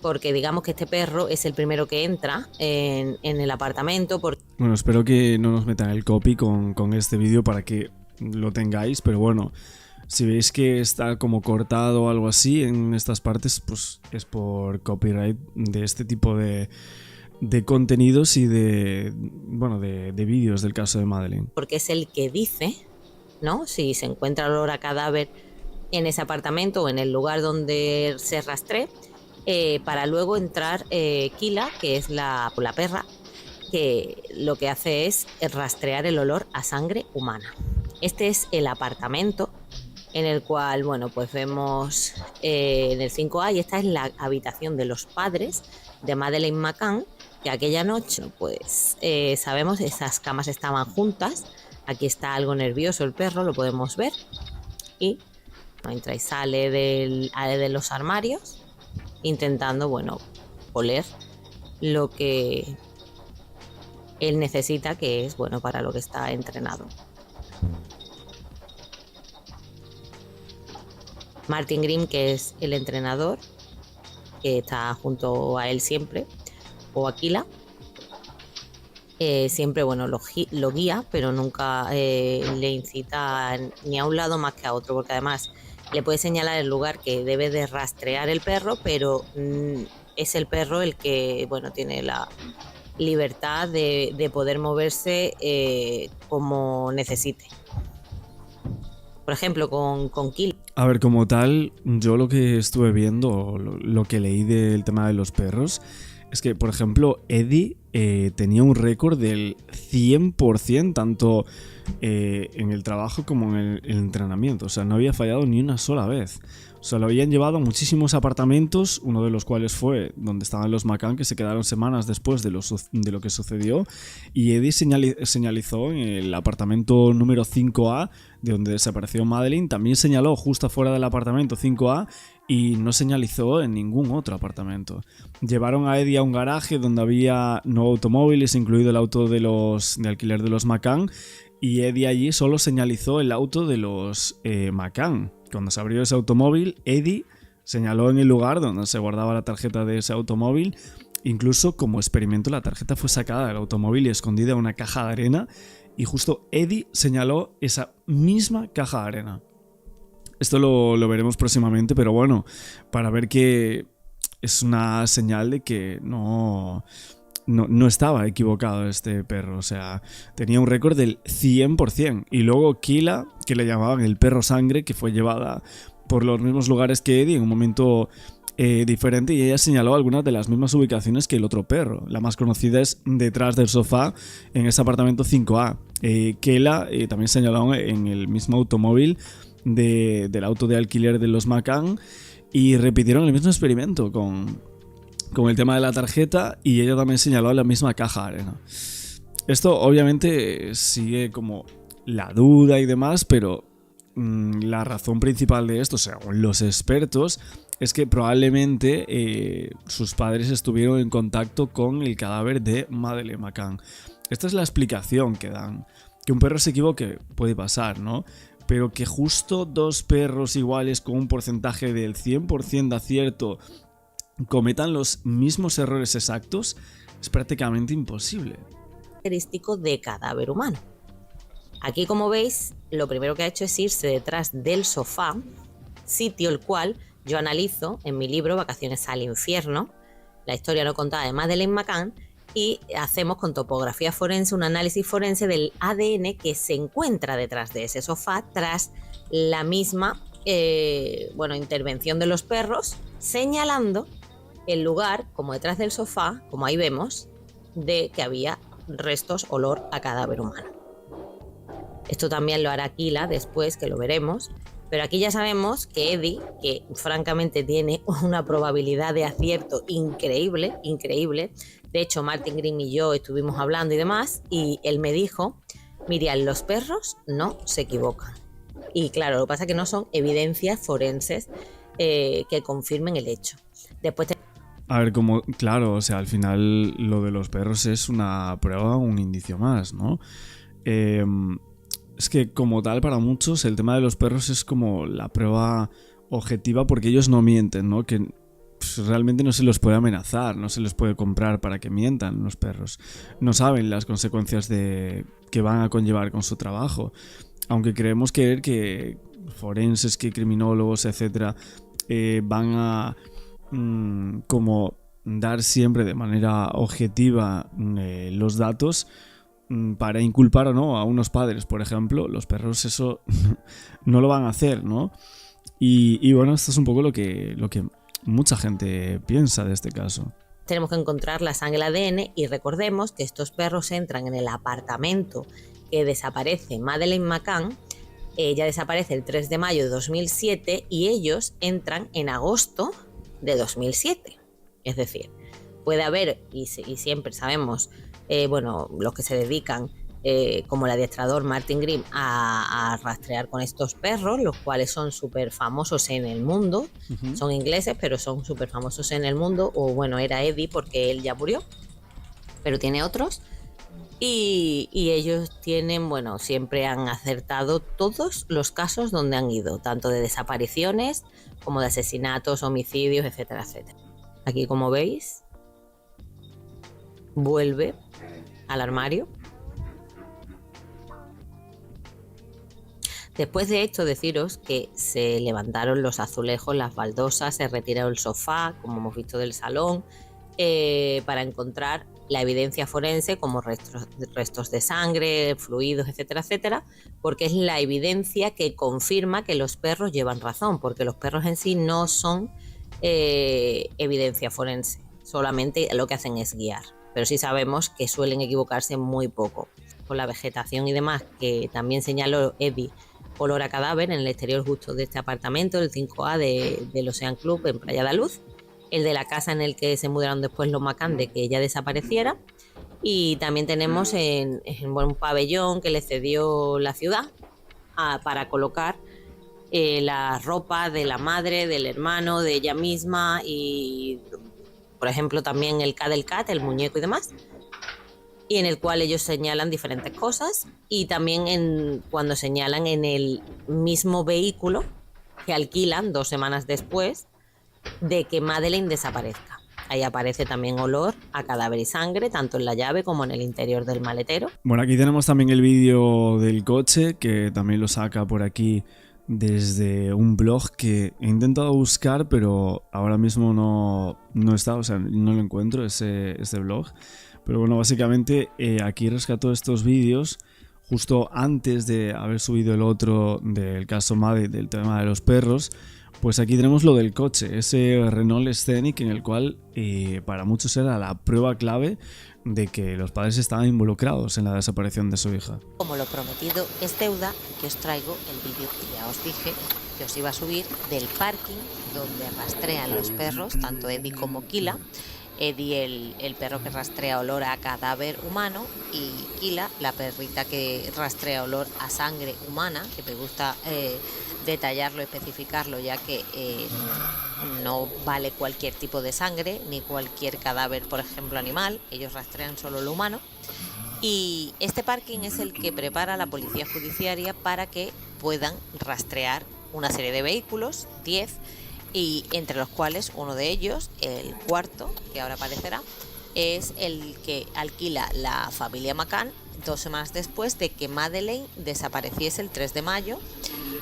porque digamos que este perro es el primero que entra en el apartamento. Bueno, espero que no nos metan el copy con este vídeo para que lo tengáis, pero bueno, si veis que está como cortado o algo así en estas partes, pues es por copyright de este tipo de contenidos y de vídeos del caso de Madeleine. Porque es el que dice, ¿no?, si se encuentra olor a cadáver en ese apartamento o en el lugar donde se rastree, para luego entrar Kila, que es la perra, que lo que hace es rastrear el olor a sangre humana. Este es el apartamento en el cual, pues vemos en el 5A, y esta es la habitación de los padres de Madeleine McCann, que aquella noche, sabemos, esas camas estaban juntas. Aquí está algo nervioso el perro, lo podemos ver, y entra y sale de los armarios intentando, oler lo que él necesita, que es, para lo que está entrenado. Martin Grimm, que es el entrenador, que está junto a él siempre, o Aquila, siempre lo guía, pero nunca le incita ni a un lado más que a otro, porque además le puede señalar el lugar que debe de rastrear el perro, pero es el perro el que tiene la libertad de poder moverse como necesite. Por ejemplo, con Kill. A ver, como tal, yo lo que estuve viendo, lo que leí del tema de los perros, es que, por ejemplo, Eddie tenía un récord del 100%, tanto en el trabajo como en el entrenamiento. O sea, no había fallado ni una sola vez. O sea, lo habían llevado a muchísimos apartamentos, uno de los cuales fue donde estaban los McCann, que se quedaron semanas después de lo que sucedió. Y Eddie señalizó en el apartamento número 5A, de donde desapareció Madeleine. También señaló justo afuera del apartamento 5A y no señalizó en ningún otro apartamento. Llevaron a Eddie a un garaje donde había no automóviles, incluido el auto de alquiler de los McCann. Y Eddie allí solo señalizó el auto de los McCann. Cuando se abrió ese automóvil, Eddie señaló en el lugar donde se guardaba la tarjeta de ese automóvil. Incluso como experimento, la tarjeta fue sacada del automóvil y escondida en una caja de arena. Y justo Eddie señaló esa misma caja de arena. Esto lo veremos próximamente, pero bueno, para ver que es una señal de que no estaba equivocado este perro. O sea, tenía un récord del 100%. Y luego Kila, que le llamaban el perro sangre, que fue llevada por los mismos lugares que Eddie en un momento diferente, y ella señaló algunas de las mismas ubicaciones que el otro perro. La más conocida es detrás del sofá en ese apartamento 5A. Kela también señaló en el mismo automóvil del auto de alquiler de los McCann, y repitieron el mismo experimento con el tema de la tarjeta, y ella también señaló la misma caja de arena. Esto obviamente sigue como la duda y demás, pero la razón principal de esto, según los expertos, es que probablemente sus padres estuvieron en contacto con el cadáver de Madeleine McCann. Esta es la explicación que dan. Que un perro se equivoque puede pasar, ¿no? Pero que justo dos perros iguales con un porcentaje del 100% de acierto cometan los mismos errores exactos es prácticamente imposible. Característico de cadáver humano. Aquí, como veis, lo primero que ha hecho es irse detrás del sofá, sitio el cual yo analizo en mi libro Vacaciones al Infierno, la historia no contada de Madeleine McCann, y hacemos con topografía forense un análisis forense del ADN que se encuentra detrás de ese sofá tras la misma intervención de los perros, señalando el lugar, como detrás del sofá, como ahí vemos, de que había restos, olor a cadáver humano. Esto también lo hará Kila después, que lo veremos, pero aquí ya sabemos que Eddie, que francamente tiene una probabilidad de acierto increíble, de hecho Martin Green y yo estuvimos hablando y demás, y él me dijo, Miriam, los perros no se equivocan. Y claro, lo que pasa es que no son evidencias forenses que confirmen el hecho. Después A ver, como, claro, o sea, al final lo de los perros es una prueba, un indicio más, ¿no? Es que como tal, para muchos, el tema de los perros es como la prueba objetiva, porque ellos no mienten, ¿no? Que realmente no se los puede amenazar, no se les puede comprar para que mientan los perros. No saben las consecuencias que van a conllevar con su trabajo. Aunque creemos que forenses, que criminólogos, etcétera, van a como dar siempre de manera objetiva los datos para inculpar o no a unos padres, por ejemplo, los perros eso no lo van a hacer, ¿no? Y bueno, esto es un poco lo que mucha gente piensa de este caso. Tenemos que encontrar la sangre, el ADN, y recordemos que estos perros entran en el apartamento que desaparece Madeleine McCann. Ella desaparece el 3 de mayo de 2007 y ellos entran en agosto de 2007. Es decir, puede haber, y siempre sabemos, los que se dedican, como el adiestrador Martin Green, a rastrear con estos perros, los cuales son súper famosos en el mundo. Uh-huh. Son ingleses, pero son súper famosos en el mundo. O bueno, era Eddie porque él ya murió, pero tiene otros. Y ellos tienen, siempre han acertado todos los casos donde han ido, tanto de desapariciones como de asesinatos, homicidios, etcétera, etcétera. Aquí, como veis, vuelve al armario. Después de esto, deciros que se levantaron los azulejos, las baldosas, se retiró el sofá, como hemos visto, del salón, para encontrar la evidencia forense como restos de sangre, fluidos, etcétera, etcétera, porque es la evidencia que confirma que los perros llevan razón, porque los perros en sí no son evidencia forense, solamente lo que hacen es guiar, pero sí sabemos que suelen equivocarse muy poco. Con la vegetación y demás, que también señaló Eddie, olor a cadáver en el exterior justo de este apartamento, el 5A del Ocean Club en Playa de Luz, el de la casa en el que se mudaron después los McCann de que ella desapareciera, y también tenemos en un pabellón que le cedió la ciudad para colocar la ropa de la madre, del hermano, de ella misma, y por ejemplo también el Cadel Cat, el muñeco y demás, y en el cual ellos señalan diferentes cosas, y también cuando señalan en el mismo vehículo que alquilan 2 semanas después de que Madeleine desaparezca. Ahí aparece también olor a cadáver y sangre, tanto en la llave como en el interior del maletero. Bueno, aquí tenemos también el vídeo del coche, que también lo saca por aquí desde un blog que he intentado buscar, pero ahora mismo no está, o sea, no lo encuentro, ese blog. Pero bueno, básicamente aquí rescató estos vídeos justo antes de haber subido el otro del caso Maddie, del tema de los perros. Pues aquí tenemos lo del coche, ese Renault Scenic en el cual para muchos era la prueba clave de que los padres estaban involucrados en la desaparición de su hija. Como lo prometido es deuda, que os traigo el vídeo que ya os dije que os iba a subir del parking donde rastrean los perros, tanto Eddie como Kila. Eddie, el perro que rastrea olor a cadáver humano, y Kila, la perrita que rastrea olor a sangre humana, que me gusta detallarlo, especificarlo, ya que no vale cualquier tipo de sangre ni cualquier cadáver, por ejemplo animal, ellos rastrean solo lo humano. Y este parking es el que prepara la policía judiciaria para que puedan rastrear una serie de vehículos, 10, y entre los cuales uno de ellos, el cuarto, que ahora aparecerá, es el que alquila la familia McCann 2 semanas después de que Madeleine desapareciese el 3 de mayo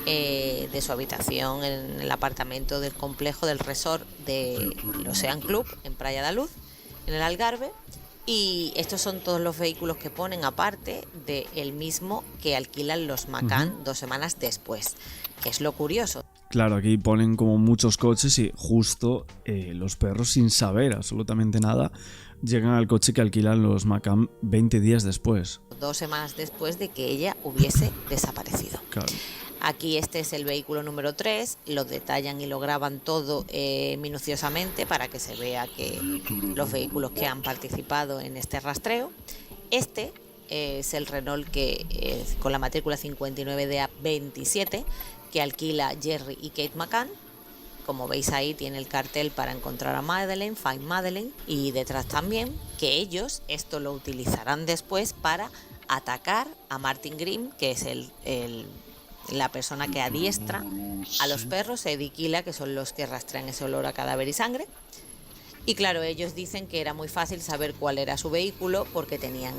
de su habitación en el apartamento del complejo del resort del Ocean Club en Playa de Luz, en el Algarve. Y estos son todos los vehículos que ponen, aparte del mismo que alquilan los McCann 2 semanas después, que es lo curioso. Claro, aquí ponen como muchos coches y justo los perros, sin saber absolutamente nada, llegan al coche que alquilan los McCann 20 días después. 2 semanas después de que ella hubiese desaparecido. Claro. Aquí este es el vehículo número 3, lo detallan y lo graban todo minuciosamente para que se vea que los vehículos que han participado en este rastreo. Este es el Renault que con la matrícula 59DA27 que alquila Jerry y Kate McCann. Como veis ahí tiene el cartel para encontrar a Madeleine, Find Madeleine, y detrás también que ellos esto lo utilizarán después para atacar a Martin Grimm, que es la persona que adiestra a los perros, Eddie y Kila, que son los que rastrean ese olor a cadáver y sangre. Y claro, ellos dicen que era muy fácil saber cuál era su vehículo porque tenían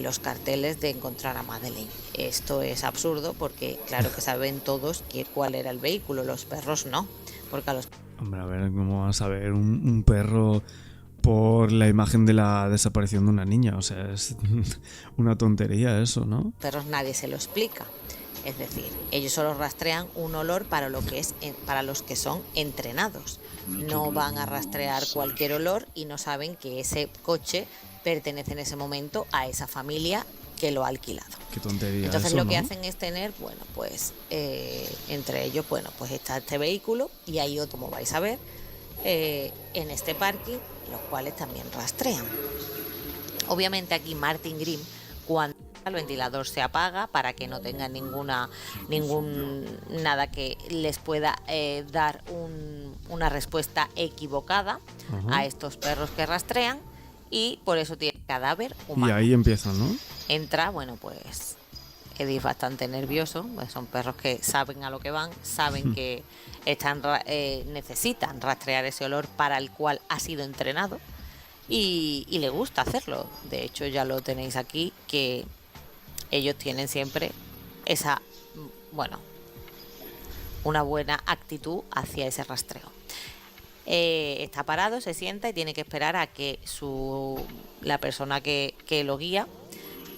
los carteles de encontrar a Madeleine. Esto es absurdo porque claro que saben todos cuál era el vehículo, los perros no. Porque a los... Hombre, a ver, ¿cómo vas a ver un perro por la imagen de la desaparición de una niña? O sea, es una tontería eso, ¿no? perros nadie se lo explica. Es decir, ellos solo rastrean un olor para los que son entrenados. No van a rastrear cualquier olor y no saben que ese coche pertenece en ese momento a esa familia que lo ha alquilado. Qué tontería. Entonces eso, lo que ¿no? hacen es tener, bueno, pues entre ellos, bueno, pues está este vehículo y hay otro, como vais a ver, en este parking, los cuales también rastrean. Obviamente aquí Martin Grimm, cuando el ventilador se apaga para que no tengan nada que les pueda dar una respuesta equivocada a estos perros que rastrean, y por eso tiene cadáver humano. Y ahí empiezan, ¿no? Entra, bueno, pues Eddie es bastante nervioso, pues son perros que saben a lo que van, saben que necesitan rastrear ese olor para el cual ha sido entrenado, y le gusta hacerlo. De hecho ya lo tenéis aquí, que ellos tienen siempre esa, bueno, una buena actitud hacia ese rastreo. Está parado, se sienta y tiene que esperar a que la persona que lo guía,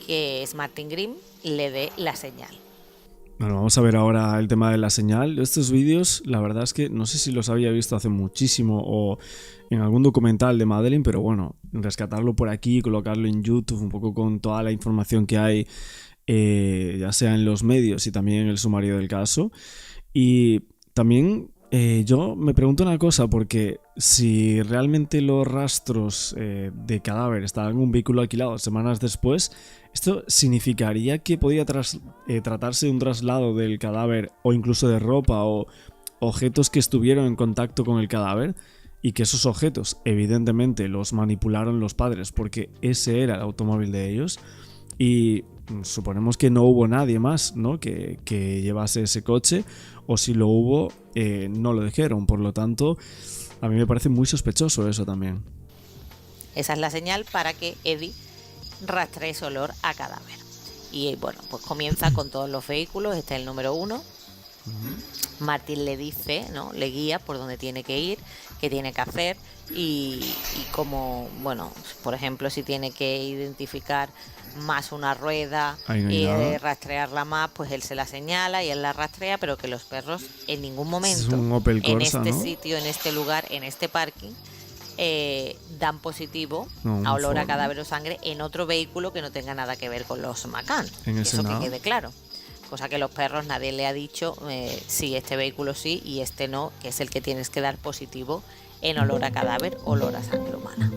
que es Martin Grimm, le dé la señal. Bueno, vamos a ver ahora el tema de la señal. Estos vídeos, la verdad es que no sé si los había visto hace muchísimo o en algún documental de Madeleine, pero bueno, rescatarlo por aquí, colocarlo en YouTube, un poco con toda la información que hay, ya sea en los medios y también en el sumario del caso. Y también yo me pregunto una cosa, porque si realmente los rastros de cadáver estaban en un vehículo alquilado semanas después, ¿esto significaría que podía tratarse de un traslado del cadáver o incluso de ropa o objetos que estuvieron en contacto con el cadáver? Y que esos objetos evidentemente los manipularon los padres porque ese era el automóvil de ellos y suponemos que no hubo nadie más, ¿no?, que llevase ese coche, o si lo hubo no lo dijeron. Por lo tanto, a mí me parece muy sospechoso eso también. Esa es la señal para que Eddie rastree ese olor a cadáver. Y bueno, pues comienza con todos los vehículos. Este es el número 1. Martin le dice, ¿no?, le guía por dónde tiene que ir, qué tiene que hacer y como, bueno, por ejemplo, si tiene que identificar más una rueda y rastrearla más, pues él se la señala y él la rastrea, pero que los perros en ningún momento en este sitio, en este lugar, en este parking, dan positivo a olor a cadáver o sangre en otro vehículo que no tenga nada que ver con los McCann. Eso que quede claro. Cosa que los perros nadie le ha dicho, sí, este vehículo sí y este no, que es el que tienes que dar positivo en olor a cadáver, olor a sangre humana.